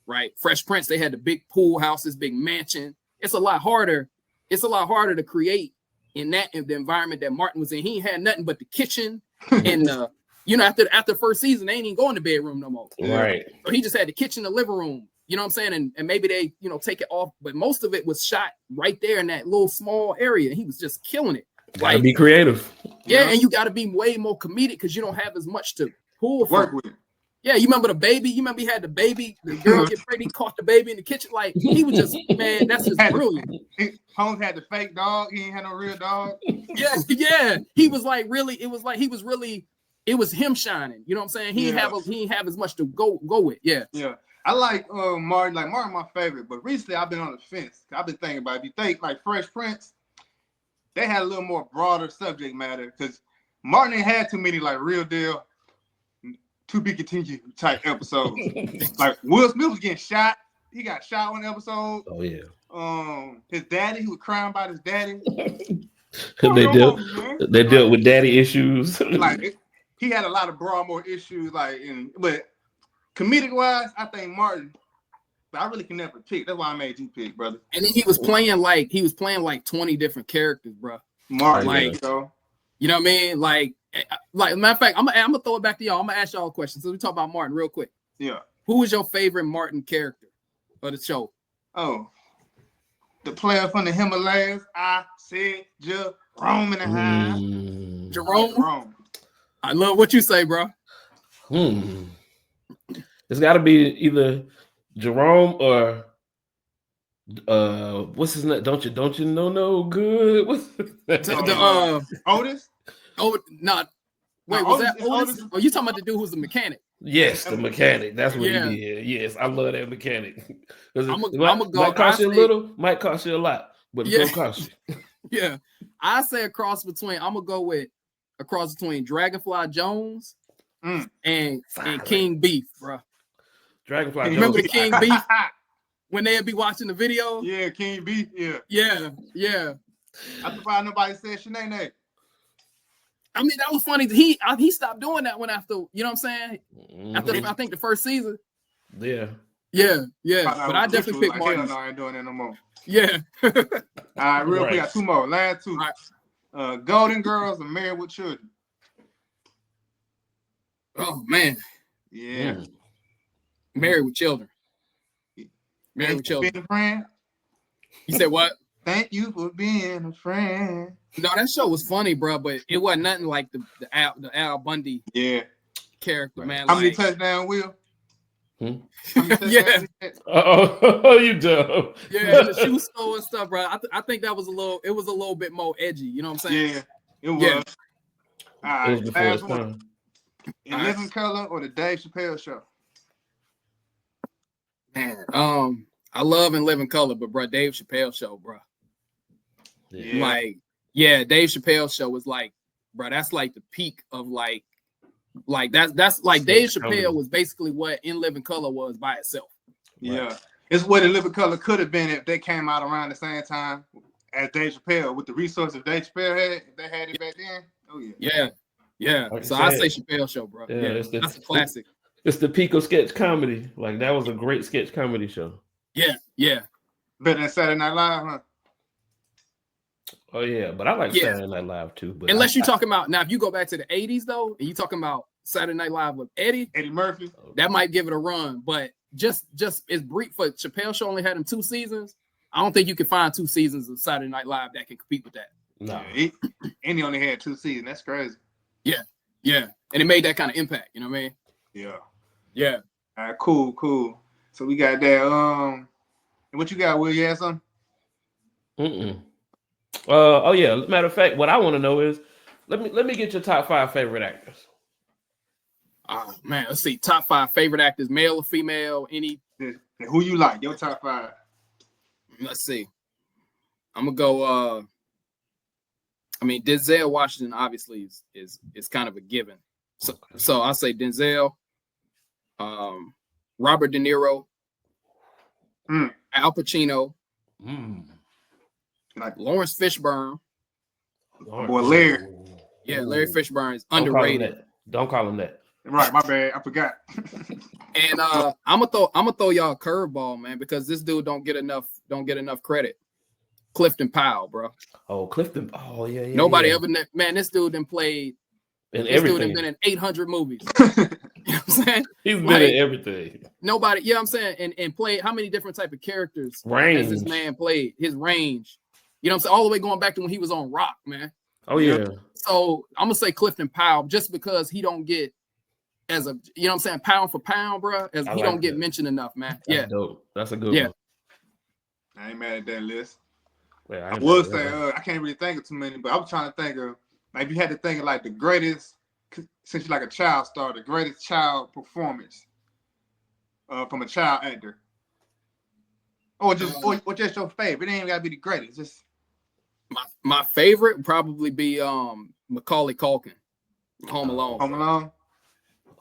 right? Fresh Prince, they had the big pool house, this big mansion. It's a lot harder to create in the environment that Martin was in. He ain't had nothing but the kitchen and you know, after the first season, they ain't even going to bedroom no more. Right. So he just had the kitchen, the living room, you know what I'm saying? And maybe they, you know, take it off, but most of it was shot right there in that little small area. He was just killing it. Gotta be creative. Yeah, and you got to be way more comedic because you don't have as much to pull from. Work with. Yeah, you remember the baby? You remember he had the baby, the girl get pregnant, caught the baby in the kitchen. Like, he was just, man, that's just brilliant. Holmes had the fake dog. He ain't had no real dog. Yeah. He was like really, it was him shining. You know what I'm saying? He didn't have as much to go with. Yeah. Yeah. I like Martin. Like, Martin my favorite, but recently I've been on the fence. I've been thinking about it. If you think like Fresh Prince, they had a little more broader subject matter because Martin ain't had too many like real deal to be continued type episodes. Like Will Smith was getting shot. He got shot one episode. Oh yeah. His daddy, he was crying about his daddy. They dealt with daddy issues. Like he had a lot of more issues. Like, but comedic wise, I think Martin. But I really can never pick. That's why I made you pick, brother. And then he was playing like 20 different characters, bro. Martin, like, you know what I mean? Like matter of fact, I'm gonna throw it back to y'all. I'm gonna ask y'all a question. So we talk about Martin real quick. Yeah. Who is your favorite Martin character of the show? Oh, the player from the Himalayas. I said Jerome in the house. Jerome. I love what you say, bro. It's got to be either Jerome or what's his name? Don't you know no good? What's Otis? Oh, not. Wait, was that Otis? Oh, you talking about the dude who's the mechanic? Yes, the mechanic. That's what he did. Yes, I love that mechanic. I'm gonna go. Might cost you a little, might cost you a lot, but it's gonna cost you. Yeah, I say I'm gonna go with a cross between Dragonfly Jones and King Beef, bro. Dragonfly Jones. Remember the King Beef when they'd be watching the video? Yeah, King Beef. Yeah. I'm surprised nobody said Shanae. I mean, that was funny. He stopped doing that one after, you know what I'm saying? After I think the first season. Yeah. But I definitely picked Martin. No, I ain't doing that no more. Yeah. All right, real quick, got two more. Last two. Right. Golden Girls and Married with Children. Oh man. Yeah. Married with Children. Married with Children. Being a friend. You said what? Thank you for being a friend. No, that show was funny, bro, but it wasn't nothing like the Al Bundy character, man. How many touchdowns, Will? Yeah. Oh, you dumb. Yeah, the shoe store and stuff, bro. I think that was a little bit more edgy. You know what I'm saying? Yeah, it was. Yeah. All right, it was before its time. In Living Color or the Dave Chappelle Show? Man, I love In Living Color, but bro, Dave Chappelle Show, bro. Yeah. Dave Chappelle Show was like, bro, that's like the peak of like that's like Dave Chappelle was basically what In Living Color was by itself. Yeah. Right. It's what In Living Color could have been if they came out around the same time as Dave Chappelle with the resources Dave Chappelle had. If they had it back then. Oh yeah. Yeah. Like so I say Chappelle Show, bro. Yeah, that's a classic. It's the peak of sketch comedy. Like that was a great sketch comedy show. Yeah. Better than Saturday Night Live, huh? Oh yeah, but I like Saturday Night Live too. But unless you're talking about now, if you go back to the '80s though, and you talking about Saturday Night Live with Eddie Murphy, that might give it a run. But just it's brief for Chappelle Show only had him 2 seasons. I don't think you can find 2 seasons of Saturday Night Live that can compete with that. No, and he only had 2 seasons. That's crazy. Yeah, and it made that kind of impact. You know what I mean? Yeah. All right, cool. So we got that. And what you got? Will you have something? Oh yeah. Matter of fact, what I want to know is, let me get your top 5 favorite actors. Oh man, let's see. Top 5 favorite actors, male or female? Any? Who you like? Your top 5. Let's see. I'm gonna go. I mean, Denzel Washington obviously is kind of a given. So I'll say Denzel, Robert De Niro, Al Pacino, like Lawrence Fishburne. Boy, Larry. Yeah, Larry Fishburne is underrated. Don't call him that. Right, my bad. I forgot. And I'm gonna throw y'all a curveball, man, because this dude don't get enough credit. Clifton Powell, bro. Oh, Clifton. Oh yeah. Nobody ever man. This dude done played. And this dude done been in 800 movies. You know what I'm saying? He's been in everything. Nobody. You know what I'm saying? And played how many different type of characters has this man played? His range. You know what I'm saying? All the way going back to when he was on Rock, man. Oh yeah. So I'm gonna say Clifton Powell just because he don't get as a, you know what I'm saying, pound for pound, bro. As he don't get mentioned enough, man. That's dope. That's a good one. I ain't mad at that list. Yeah, I would say I can't really think of too many, but I was trying to think of like if you had to think of like the greatest, since you're like a child star, the greatest child performance from a child actor, or just your favorite. It ain't even gotta be the greatest. Just my favorite would probably be Macaulay Culkin, Home Alone. Home Alone.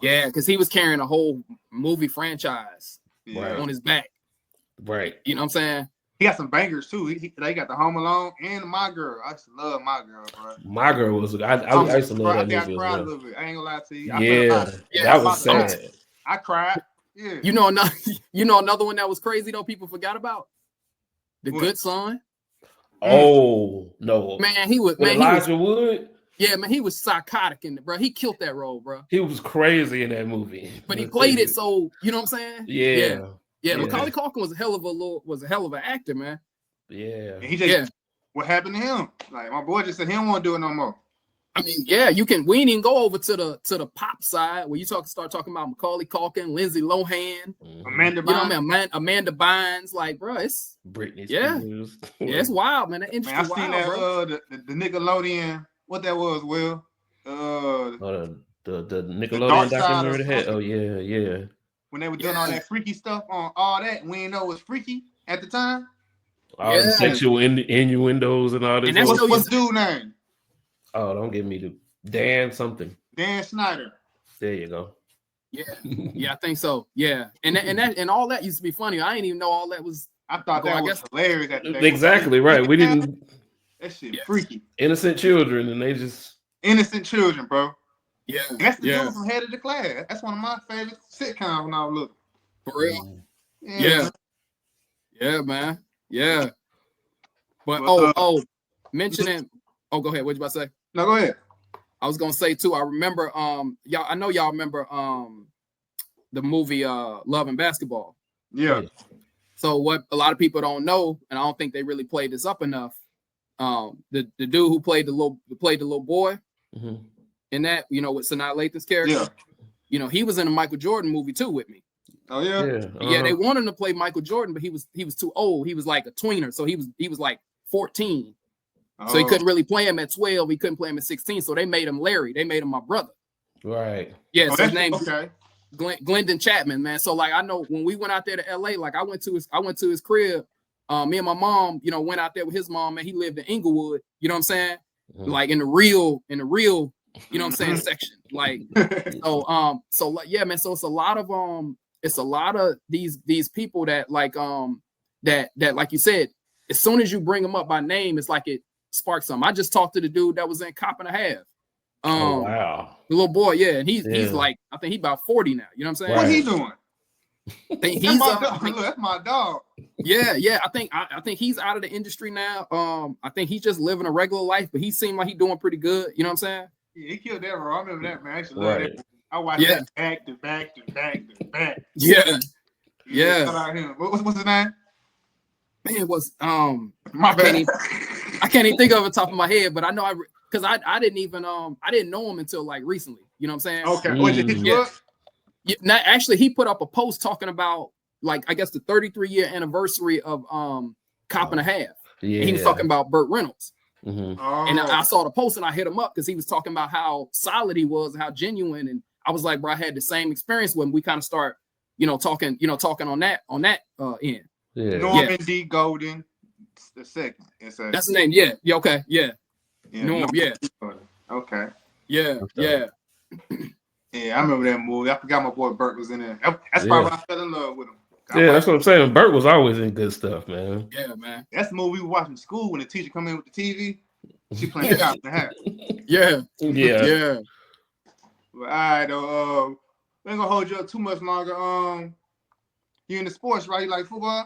Yeah, because he was carrying a whole movie franchise on his back. Right. You know what I'm saying? He got some bangers too. They got the Home Alone and My Girl. I used to love My Girl, bro. My Girl was. I used to love that movie. I cried a little bit. I ain't gonna lie to you. That was sad. I cried. Yeah. You know another one that was crazy though. People forgot about The Good Son. Oh no, man, he was Elijah Wood. Yeah, man, he was psychotic in it, bro. He killed that role, bro. He was crazy in that movie, but he played it so. You know what I'm saying? Yeah. Macaulay Culkin was a hell of an actor, man. Yeah. And he just what happened to him? Like my boy just said he don't want to do it no more. I mean, yeah, you can. We didn't go over to the pop side where you start talking about Macaulay Culkin, Lindsay Lohan, Amanda Bynes. You know what I mean? Amanda Bynes, like, bro, it's Britney Spears. Yeah, it's wild, man. That industry I seen wild, that bro. The Nickelodeon. What that was, Will? The Nickelodeon documentary had. Oh yeah. When they were doing all that freaky stuff on all that, we didn't know it was freaky at the time. All the sexual innuendos and all this. And that's what's dude name? Oh, don't give me the Dan something. Dan Snyder. There you go. Yeah, I think so. Yeah, and all that used to be funny. I didn't even know all that was. I thought that was hilarious. Exactly right. We didn't. That shit freaky. Innocent children, and they just innocent children, bro. Yeah, and that's the dude from Head of the Class. That's one of my favorite sitcoms when I was little. For real. Yeah, man. Yeah. But mentioning. Oh, go ahead. What you about to say? No, go ahead. I was gonna say too. I remember. Y'all. I know y'all remember. The movie. Love and Basketball. Yeah. So what a lot of people don't know, and I don't think they really played this up enough. The dude who played the little boy in that, with Sanaa Lathan's character, he was in a Michael Jordan movie too with me. Oh yeah, yeah. They wanted him to play Michael Jordan, but he was too old. He was like a tweener, so he was like 14, so he couldn't really play him at 12. He couldn't play him at 16, so they made him Larry. They made him my brother. Right. Yeah. So his name Glendon Chapman, man. So like I know when we went out there to LA, like I went to his crib. Me and my mom, went out there with his mom, and he lived in Inglewood. You know what I'm saying? Like in the real, you know what I'm saying, section. Like, so like, yeah, man. So it's a lot of these people that like that like you said, as soon as you bring them up by name, it's like it sparks something. I just talked to the dude that was in Cop and a Half. Wow. The little boy, yeah, and he's like, I think he's about 40 now. You know what I'm saying? What he doing? I think he's that's my dog. Yeah. I think he's out of the industry now. I think he's just living a regular life, but he seemed like he's doing pretty good. You know what I'm saying? Yeah, he killed that role. I remember that, man. I actually love that. I watched that back to back to back to back. Yeah. Shout out him. What's his name? Man, it was my bad. I can't even think of it top of my head, but I know because I didn't know him until like recently. You know what I'm saying? Okay. What did he look? Yeah, actually, he put up a post talking about like I guess the 33-year anniversary of Cop and a Half. Yeah, and he was talking about Burt Reynolds, and I saw the post and I hit him up because he was talking about how solid he was and how genuine. And I was like, bro, I had the same experience when we kind of start, talking on that end. Yeah. Norman D. Golden, the second. That's the name. Yeah. Yeah. Okay. Yeah. Norm. Yeah. Okay. Yeah. Yeah. Yeah, I remember that movie. I forgot my boy Burt was in there. That's probably when I fell in love with him. That's what I'm saying. Burt was always in good stuff, man. Yeah, man. That's the movie we were watching in school when the teacher come in with the TV. She playing Cop and a Half. Yeah. But all right, we ain't gonna hold you up too much longer. You into sports, right? You like football?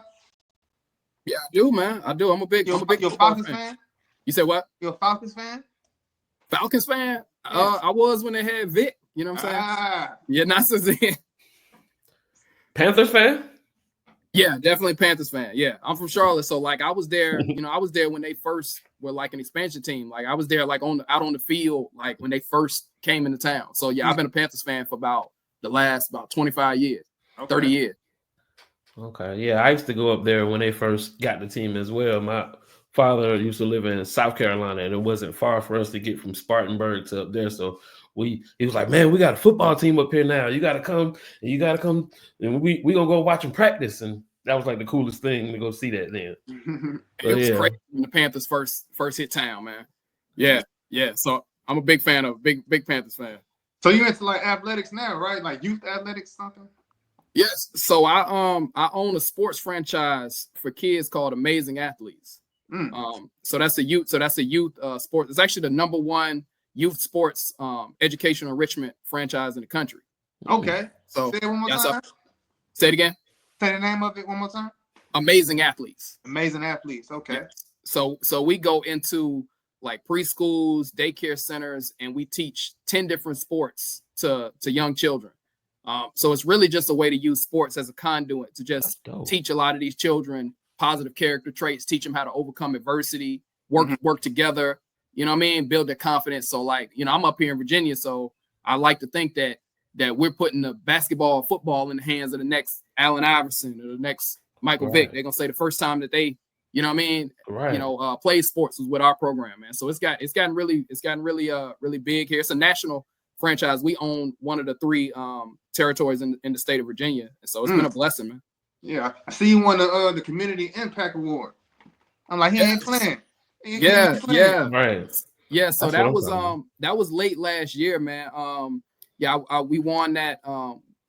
Yeah, I do, man. I do. I'm a big Falcons fan. You said what? You're a Falcons fan? Falcons fan? Yes. I was when they had Vic. You know what I'm saying? Yeah, not since then. Panthers fan? Yeah, definitely Panthers fan. Yeah, I'm from Charlotte, so like I was there. I was there when they first were like an expansion team. Like I was there like out on the field like when they first came into town. So yeah, I've been a Panthers fan for about the last 25 years, 30 years. Okay, yeah, I used to go up there when they first got the team as well. My father used to live in South Carolina, and it wasn't far for us to get from Spartanburg to up there. So he was like, man, we got a football team up here now. You got to come, and we gonna go watch them practice. And that was like the coolest thing to go see that then. It was crazy when the Panthers first hit town, man. Yeah. So I'm a big fan of big Panthers fan. So you into like athletics now, right? Like youth athletics, something? Yes. So I own a sports franchise for kids called Amazing Athletes. So that's a youth sport. It's actually the number one youth sports educational enrichment franchise in the country. Okay. So say it one more time. Say it again. Say the name of it one more time. Amazing Athletes. Amazing Athletes. Okay. Yeah. So we go into like preschools, daycare centers, and we teach 10 different sports to young children. So it's really just a way to use sports as a conduit to just teach a lot of these children positive character traits, teach them how to overcome adversity, work together, you know what I mean? Build their confidence. So like, you know, I'm up here in Virginia, so I like to think that we're putting the basketball, football in the hands of the next Allen Iverson or the next Michael Vick. They're gonna say the first time that they, you know what I mean, you know, play sports was with our program, man. So it's gotten really big here. It's a national franchise. We own one of the 3 territories in the state of Virginia, and so it's been a blessing, man. Yeah, I see you won the Community Impact Award. I'm like, he ain't playing. Yeah. Right. Yeah, so that was late last year, man. We won that.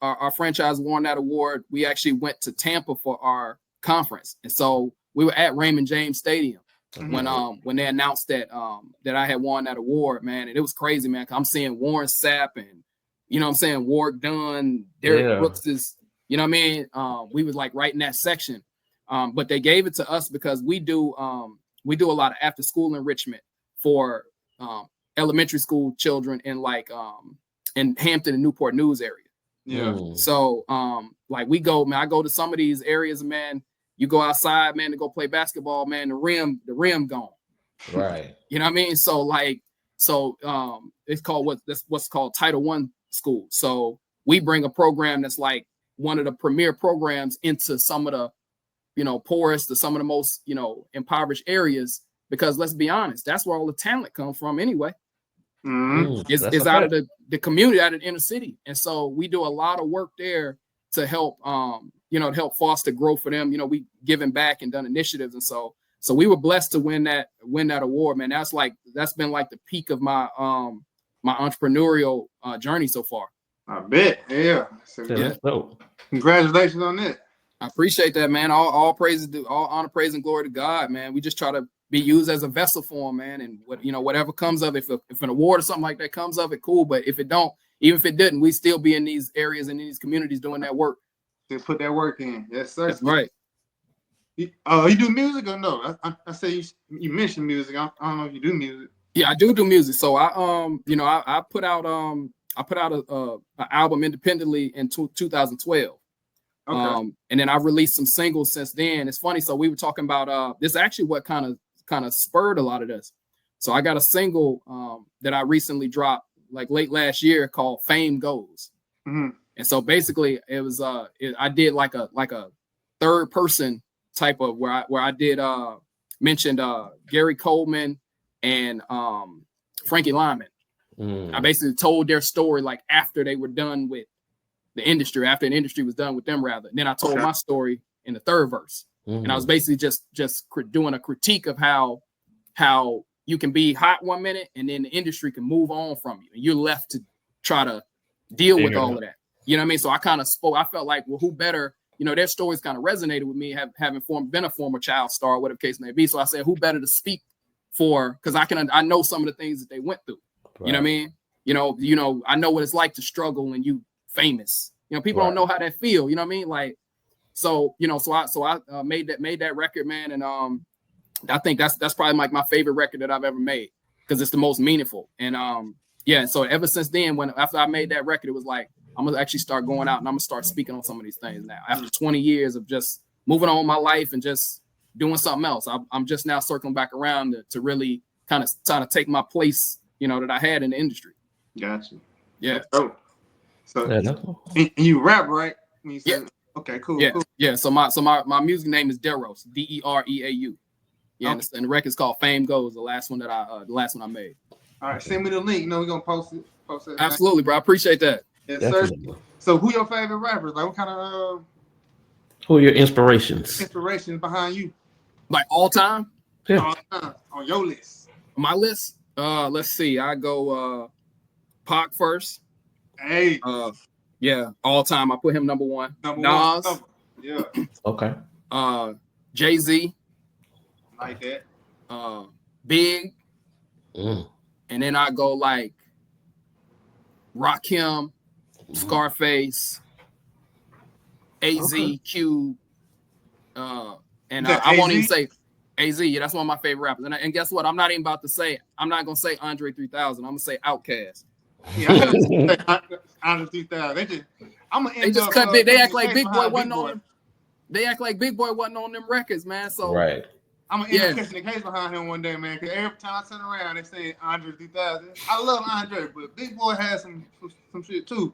Our franchise won that award. We actually went to Tampa for our conference, and so we were at Raymond James Stadium when they announced that I had won that award, man. And it was crazy, man. 'Cause I'm seeing Warren Sapp and, you know what I'm saying, Warwick Dunn, Derek Brooks is, you know what I mean? We was like right in that section. But they gave it to us because we do a lot of after school enrichment for elementary school children in like in Hampton and Newport News area. Yeah. So like we go, man, I go to some of these areas, man. You go outside, man, to go play basketball, man, the rim gone. Right. You know what I mean? So like, it's called what's called Title I school. So we bring a program that's like one of the premier programs into some of the, you know, poorest to some of the most, you know, impoverished areas, because let's be honest, that's where all the talent comes from anyway. It's out of the community, out of the inner city. And so we do a lot of work there to help, you know, to help foster growth for them. You know, we giving back and done initiatives. And so we were blessed to win that award, man. That's been like the peak of my my entrepreneurial journey so far. I bet. Yeah. Congratulations on that. I appreciate that, man. All honor, praise, and glory to God, man. We just try to be used as a vessel for him, man. And whatever comes of it, if an award or something like that comes of it, cool. But if it don't, even if it didn't, we still be in these areas and in these communities doing that work. To put that work in. Yes, sir. That's right. You do music or no? I say you mentioned music. I don't know if you do music. Yeah, I do music. So I put out an album independently in 2012. Okay. And then I released some singles since then. It's funny. So we were talking about this is actually what kind of spurred a lot of this. So I got a single that I recently dropped like late last year called Fame Goes. Mm-hmm. And so basically it was I did like a third person type of where I did mentioned Gary Coleman and Frankie Lyman. I basically told their story like after they were done with the industry, after the industry was done with them rather. And then I told my story in the third verse. And I was basically just doing a critique of how you can be hot one minute and then the industry can move on from you and you're left to try to deal with all of that. You know what I mean? So I kind of spoke. I felt like, well, who better? You know, their stories kind of resonated with me, having been a former child star, whatever case may be. So I said, who better to speak for? Because I know some of the things that they went through. Right. You know what I mean? You know, I know what it's like to struggle when you famous. You know, people don't know how that feel. You know what I mean? Like, so I made that record, man, and I think that's probably like my favorite record that I've ever made because it's the most meaningful. And so ever since then, after I made that record, it was like, I'm gonna actually start going out and I'm gonna start speaking on some of these things now. After 20 years of just moving on with my life and just doing something else, I'm just now circling back around to really kind of trying to take my place, you know, that I had in the industry. Gotcha. Yeah. So and you rap, right? Okay, cool. Yeah. Cool. Yeah. So my music name is Dereau, Dereau. Yeah, okay. And the record's called Fame Goes, the last one I made. All right, send me the link. You know, we're gonna post it. Absolutely, bro. I appreciate that. Yes, sir. So who your favorite rappers? Like what kind of who are your inspirations? Inspirations behind you? Like all time? Yeah. All time on your list. My list? Let's see. I go Pac first. Hey. Yeah, all time. I put him number one. Nas. Yeah. Okay. Jay-Z. Like that. Big. And then I go like Rakim, Scarface, AZ, Okay. Q, and I won't even say AZ. Yeah, that's one of my favorite rappers. And guess what? I'm not even about to say. I'm not gonna say Andre 3000. I'm gonna say Outkast. Yeah, Andre 3000. They just cut. They act like Big Boy wasn't on them. They act like Big Boy wasn't on them records, man. So right. I'm gonna end up catching the case behind him one day, man. Because every time I turn around, they say Andre 3000. I love Andre, but Big Boy has some shit too.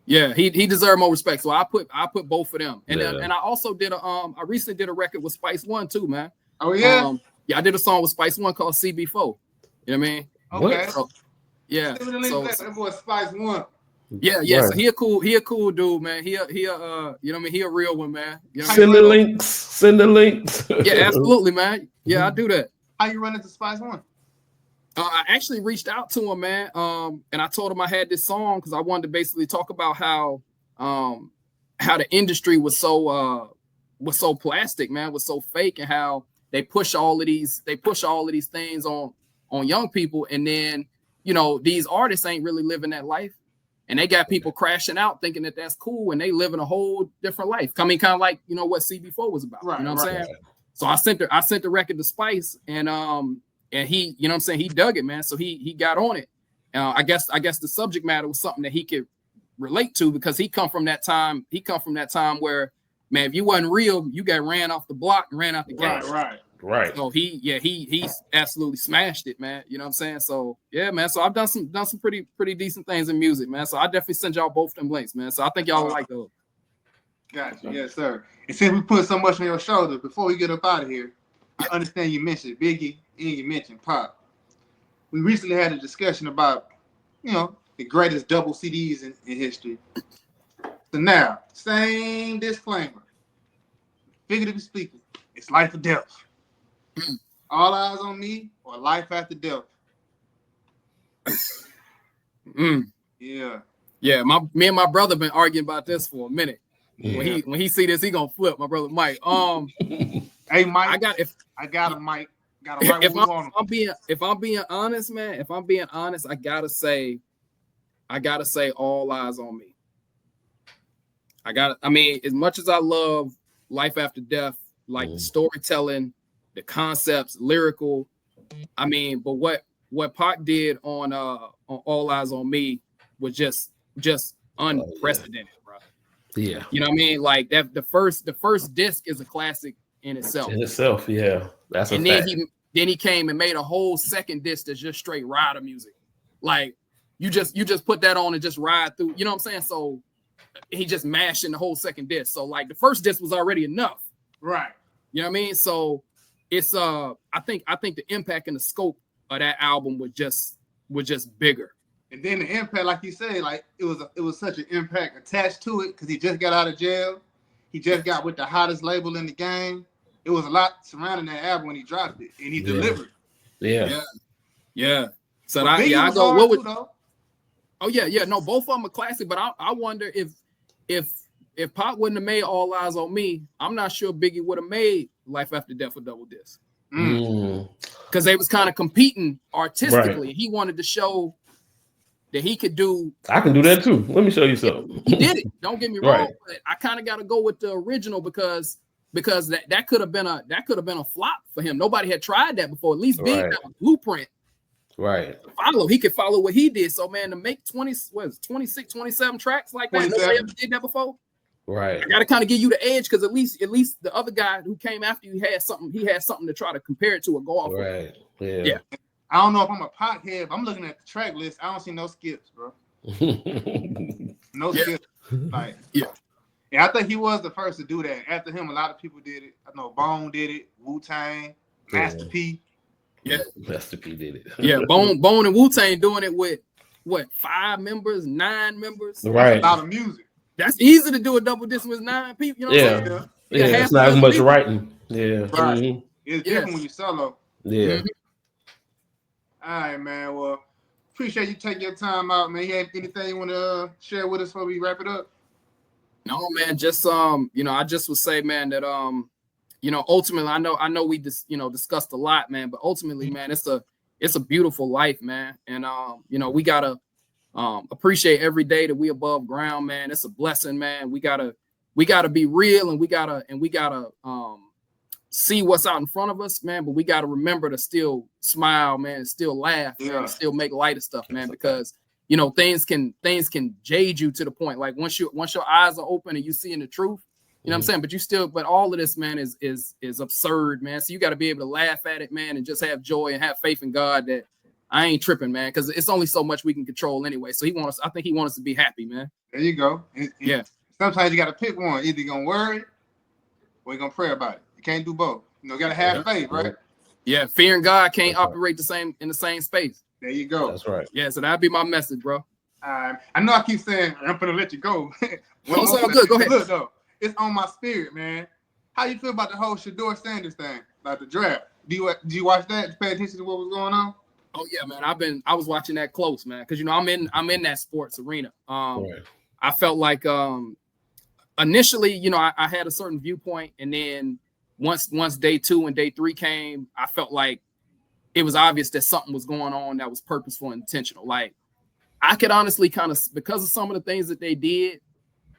Yeah, he deserved more respect. So I put both of them. And and I also did I recently did a record with Spice One too, man. Oh yeah. I did a song with Spice One called CB4. You know what I mean? Okay. So, yeah. So that boy Spice One. Yeah. Right. So he a cool dude, man. He you know what I mean? He a real one, man. You know Send the links. Yeah, absolutely, man. Yeah, I do that. How you run into Spice One? I actually reached out to him, man, and I told him I had this song because I wanted to basically talk about how the industry was so plastic, man, was so fake, and how they push all of these things on young people, and then these artists ain't really living that life, and they got people crashing out thinking that that's cool, and they living a whole different life. I mean, kind of like what CB4 was about. Right, you know what I'm saying? So I sent the record to Spice, and he, you know what I'm saying, he dug it, man. So he got on it. I guess the subject matter was something that he could relate to because he come from that time. He come from that time where, man, if you wasn't real, you got ran off the block and ran out the game. Right. So he absolutely smashed it, man. You know what I'm saying? So yeah, man. So I've done some pretty decent things in music, man. So I definitely send y'all both them links, man. So I think y'all will like those. Gotcha. Yes, sir. And since we put so much on your shoulders, before we get up out of here, I understand you mentioned Biggie and you mentioned Pop. We recently had a discussion about, the greatest double CDs in history. So now, same disclaimer. Figuratively speaking, it's life or death. All Eyes on Me or Life After Death. Yeah. Yeah, me and my brother been arguing about this for a minute. Yeah. When he see this, he gonna flip. My brother Mike. Hey Mike, I got him, Mike. If I'm being honest, man, I gotta say All Eyes on Me. I mean, as much as I love Life After Death, like the storytelling, the concepts, lyrical. I mean, but what Pac did on All Eyes on Me was just unprecedented, bro. Yeah. You know what I mean? Like that the first disc is a classic in itself. Yeah. That's and then he came and made a whole second disc that's just straight rider music. Like you just put that on and just ride through, you know what I'm saying? So he just mashed in the whole second disc. So like the first disc was already enough. Right. You know what I mean? So it's I think the impact and the scope of that album was just bigger. And then the impact, like you said, like it was such an impact attached to it because he just got out of jail. He just got with the hottest label in the game. It was a lot surrounding that album when he dropped it, and he delivered. Yeah. So I go. What would? Oh yeah. No, both of them are classic. But I wonder if Pop wouldn't have made All Eyes on Me, I'm not sure Biggie would have made Life After Death or Double Disc. Because they was kind of competing artistically. Right. He wanted to show that he could do. I can do that too. Let me show you something. He did it. Don't get me wrong, but I kind of got to go with the original because that could have been a flop for him. Nobody had tried that before. At least Big got a blueprint. Right. He could follow what he did. So man, to make 26, 27 tracks like that, nobody ever did that before. Right. I gotta kind of give you the edge because at least the other guy who came after you had something. He had something to try to compare it to or go off. Right. With. Yeah. I don't know if I'm a Pac head. If I'm looking at the track list, I don't see no skips, bro. No skips. Like I think he was the first to do that. After him, a lot of people did it. I know Bone did it. Wu-Tang, Master P. Yeah, Master P did it. Yeah, Bone and Wu-Tang doing it with what 5 members, 9 members. Right. That's a lot of music. That's easy to do a double disc with 9 people. You know what I'm saying? Yeah, it's not as much writing. Yeah. Right. Mm-hmm. It's different when you solo. Yeah. Mm-hmm. All right, man. Well, appreciate you taking your time out, man. You have anything you want to share with us before we wrap it up? No, man. Just I just would say, man, that ultimately, I know we just discussed a lot, man, but ultimately, man, it's a beautiful life, man, and we gotta appreciate every day that we above ground, man. It's a blessing, man. We gotta we gotta be real, and we gotta see what's out in front of us, man. But we gotta remember to still smile, man, and still laugh, man, and still make light of stuff, man, because you know things can jade you to the point like once your eyes are open and you seeing the truth, you know what I'm saying. But all of this, man, is absurd, man. So you got to be able to laugh at it, man, and just have joy and have faith in God that I ain't tripping, man, because it's only so much we can control anyway. So I think he wants us to be happy, man. There you go. Yeah. Sometimes you got to pick one. Either you're gonna worry or you're gonna pray about it. You can't do both. You know, you gotta have faith, right? Yeah, fear and God can't operate in the same space. There you go. That's right. Yeah, so that'd be my message, bro. I know I keep saying I'm gonna let you go. It's all good. Go ahead. Look though, it's on my spirit, man. How you feel about the whole Shedeur Sanders thing, like the draft? Do you watch that? Did you pay attention to what was going on? Oh yeah, man. I was watching that close, man, because you know I'm in that sports arena. I felt like initially, you know, I had a certain viewpoint, and then once day 2 and day 3 came, I felt like it was obvious that something was going on that was purposeful and intentional. Like I could honestly kind of, because of some of the things that they did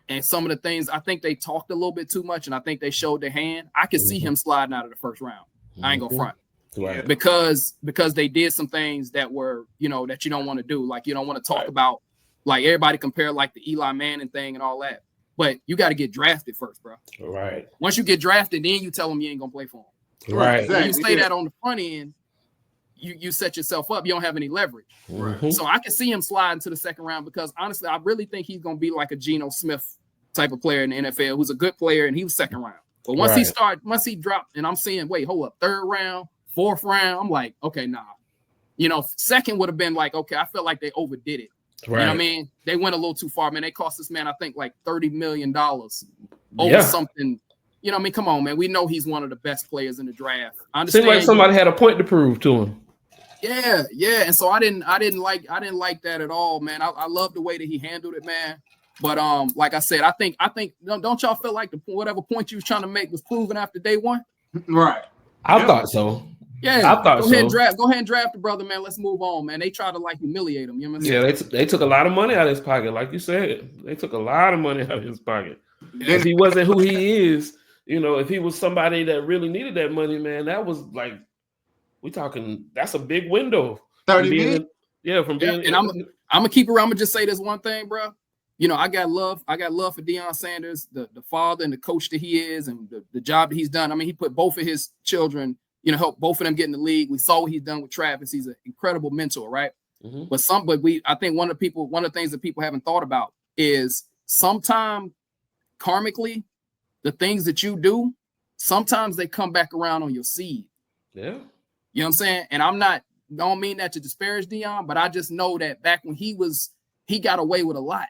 and some of the things, I think they talked a little bit too much, and I think they showed their hand. I could see him sliding out of the first round. I ain't gonna front. Right. Because they did some things that were, you know, that you don't want to do. Like you don't want to talk about, like everybody compare like the Eli Manning thing and all that. But you got to get drafted first, bro. Right. Once you get drafted, then you tell them you ain't gonna play for them. Right. Exactly. When you say that on the front end, you set yourself up. You don't have any leverage. Mm-hmm. So I can see him sliding to the second round because honestly, I really think he's gonna be like a Geno Smith type of player in the NFL, who's a good player, and he was second round. But once he dropped, and I'm saying, wait, hold up, third round, fourth round, I'm like, okay, nah. You know, second would have been like, okay, I felt like they overdid it. Right. You know what I mean? They went a little too far, man. They cost this man, I think, like $30 million over something. You know what I mean? Come on, man. We know he's one of the best players in the draft. I understand. Seemed like somebody had a point to prove to him. Yeah. And so I didn't like that at all, man. I love the way that he handled it, man. But like I said, I think don't y'all feel like whatever point you was trying to make was proven after day 1? Right. I thought so. Yeah, I thought go ahead and draft the brother, man. Let's move on, man. They try to like humiliate him. You know what I'm saying? They took a lot of money out of his pocket, like you said. They took a lot of money out of his pocket. If he wasn't who he is, you know, if he was somebody that really needed that money, man, that was like that's a big window. 30 million? From being. And I'm gonna keep it around. I'm gonna just say this one thing, bro. You know, I got love for Deion Sanders, the father and the coach that he is, and the job that he's done. I mean, he put both of his children, you know, help both of them get in the league. We saw what he's done with Travis. He's an incredible mentor, right? Mm-hmm. I think one of the things that people haven't thought about is sometimes karmically, the things that you do, sometimes they come back around on your seed. Yeah. You know what I'm saying? And don't mean that to disparage Deion, but I just know that back when he got away with a lot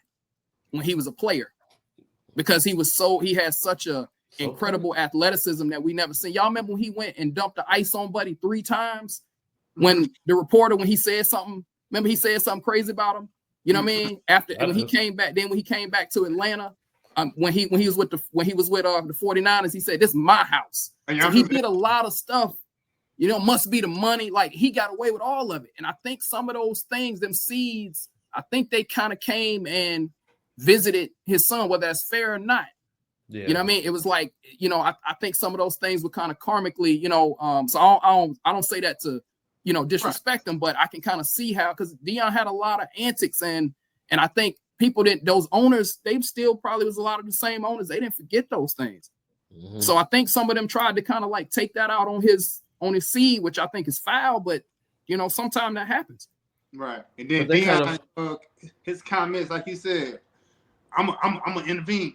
when he was a player, because he had such a incredible athleticism that we never seen. Y'all remember when he went and dumped the ice on Buddy 3 times? When the reporter, when he said something, remember he said something crazy about him? You know what I mean? When he came back to Atlanta, when he was with the 49ers, he said, "This is my house." So he did a lot of stuff. You know, must be the money. Like he got away with all of it. And I think some of those things, them seeds, I think they kind of came and visited his son, whether that's fair or not. Yeah. You know what I mean? It was like, you know, I think some of those things were kind of karmically, you know, so I don't say that to, you know, disrespect them, but I can kind of see how, because Deion had a lot of antics, and I think those owners, they still probably was a lot of the same owners. They didn't forget those things. Mm-hmm. So I think some of them tried to kind of like take that out on his seed, which I think is foul, but you know, sometimes that happens. Right. And then Deion, his comments, like he said, I'm gonna intervene.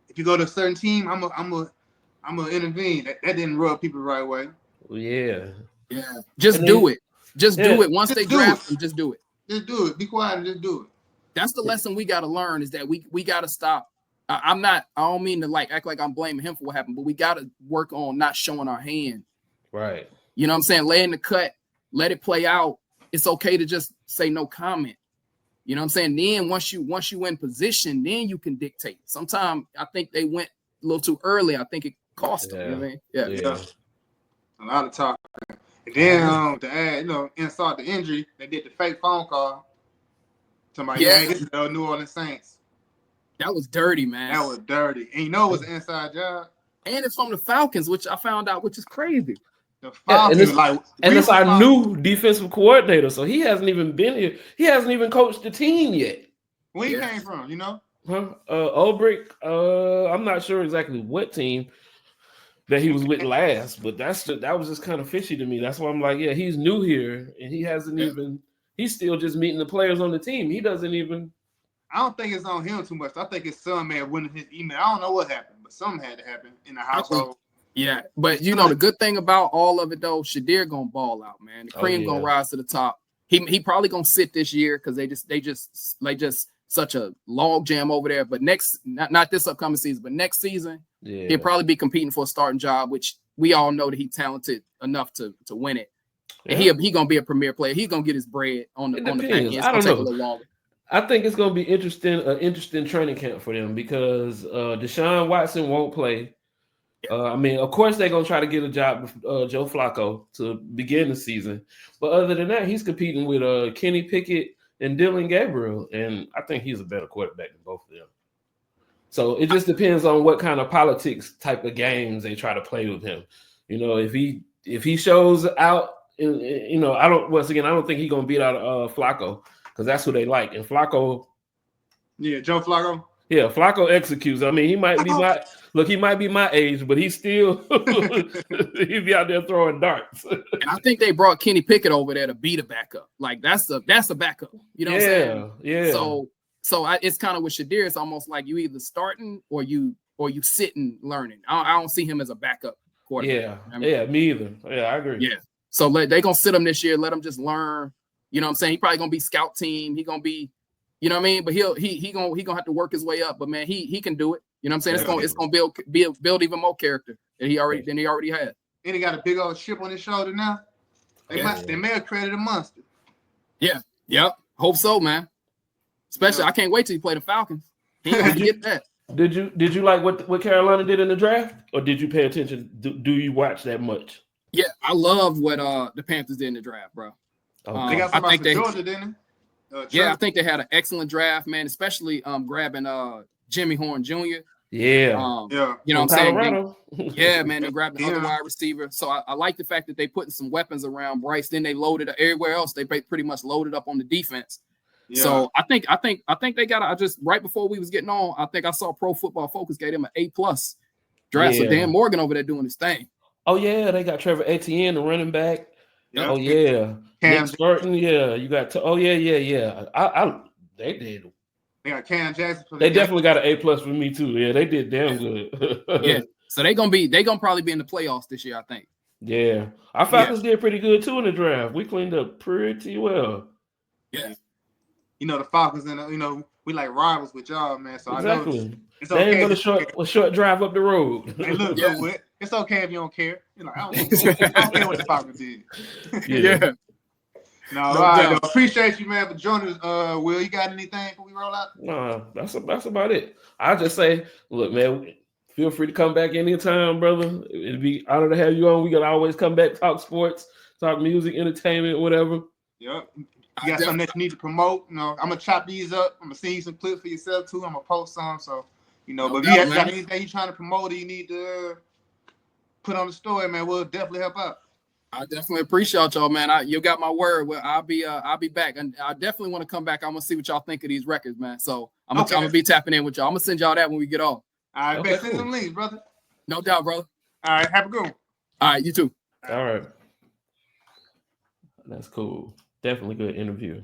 If you go to a certain team, I'm gonna intervene. That didn't rub people the right way. Yeah. Just do it. Just do it. Once they draft him, just do it. Just do it. Be quiet and just do it. That's the lesson we got to learn, is that we got to stop. I don't mean to like act like I'm blaming him for what happened, but we got to work on not showing our hand. Right. You know what I'm saying? Lay in the cut, let it play out. It's okay to just say no comment. You know what I'm saying? Then once you in position, then you can dictate. Sometimes I think they went a little too early. I think it cost them. You know what I mean? Yeah. A lot of talk. And then to add, you know, insult the injury, they did the fake phone call. Somebody, this is the New Orleans Saints. That was dirty, man. That was dirty. And you know it was an inside job. And it's from the Falcons, which I found out, which is crazy. The Falcons, and it's our new defensive coordinator, so he hasn't even been here. He hasn't even coached the team yet. Where he came from, you know? Ulbrich. I'm not sure exactly what team that he was with last, but that was just kind of fishy to me. That's why I'm like, yeah, he's new here, and he hasn't even. He's still just meeting the players on the team. He doesn't even. I don't think it's on him too much. I think his son may have went in his email. I don't know what happened, but something had to happen in the household. Yeah, but you know the good thing about all of it though, Shadir gonna ball out, man. The cream gonna rise to the top. He probably gonna sit this year because they just such a log jam over there. But not this upcoming season, but next season, he'll probably be competing for a starting job, which we all know that he's talented enough to win it. And he gonna be a premier player. He's gonna get his bread on the back end. It's gonna take a little longer. I think it's gonna be interesting training camp for them because Deshaun Watson won't play. I mean, of course, they're gonna try to get a job with Joe Flacco to begin the season, but other than that, he's competing with Kenny Pickett and Dylan Gabriel, and I think he's a better quarterback than both of them. So it just depends on what kind of politics type of games they try to play with him. You know, if he shows out, you know, I don't think he's gonna beat out Flacco because that's who they like, and Flacco. Yeah, Joe Flacco. Yeah, Flacco executes. I mean, he might be my age, but he's still he'd be out there throwing darts. And I think they brought Kenny Pickett over there to be the backup. Like that's a backup. You know what I'm saying? Yeah. So it's kind of with Shadir. It's almost like you either starting or you sitting learning. I don't see him as a backup quarterback. Yeah, I mean, yeah, me either. Yeah, I agree. Yeah. So they gonna sit him this year. Let him just learn. You know what I'm saying? He probably gonna be scout team. He gonna be. You know what I mean? But he gonna have to work his way up. But man, he can do it. You know what I'm saying? It's gonna build even more character than he already had. And he got a big old chip on his shoulder now. They may have created a monster. Yeah. Yep. Hope so, man. Especially I can't wait till you play the Falcons. He ain't gonna get that. Did you like what Carolina did in the draft, or did you pay attention? Do you watch that much? Yeah, I love what the Panthers did in the draft, bro. They got somebody from Georgia, didn't they? Yeah, I think they had an excellent draft, man, especially grabbing Jimmy Horn Jr. Yeah. You know what I'm saying? Yeah, man, they grabbed the other wide receiver. So I like the fact that they putting some weapons around Bryce. Then they loaded everywhere else. They pretty much loaded up on the defense. Yeah. So I think they got. I just right before we was getting on, I think I saw Pro Football Focus gave them an A+ draft. So Dan Morgan over there doing his thing. Oh yeah, they got Trevor Etienne, the running back. Yep. Oh yeah, Cam Burton. Yeah, you got. They did. They got Cam Jackson. They definitely got an A+ for me too. Yeah, they did damn good. Yeah, so they gonna probably be in the playoffs this year, I think. Yeah, our Falcons did pretty good too in the draft. We cleaned up pretty well. Yeah, you know the Falcons and you know we like rivals with y'all, man. So exactly. I know it's okay. They ain't but a short drive up the road. Hey, look, it's okay if you don't care. You're like, I don't care what the Falcons did. Yeah. No, all right. Appreciate you, man, for joining us. Will, you got anything before we roll out? No, that's about it. I just say, look, man, feel free to come back anytime, brother. It'd be an honor to have you on. We can always come back, talk sports, talk music, entertainment, whatever. Yep. You got something that you need to promote? You know, I'm gonna chop these up. I'm gonna send you some clips for yourself too. I'm gonna post some. So, you know, but if you got anything you're trying to promote or you need to put on the story, man, we'll definitely help out. I definitely appreciate y'all, man. You got my word. Well, I'll be back, and I definitely want to come back. I'm gonna see what y'all think of these records, man. So I'm gonna be tapping in with y'all. I'm gonna send y'all that when we get off. All right, send some links, brother. No doubt, brother. All right, have a good one. All right, you too. All right, that's cool. Definitely good interview.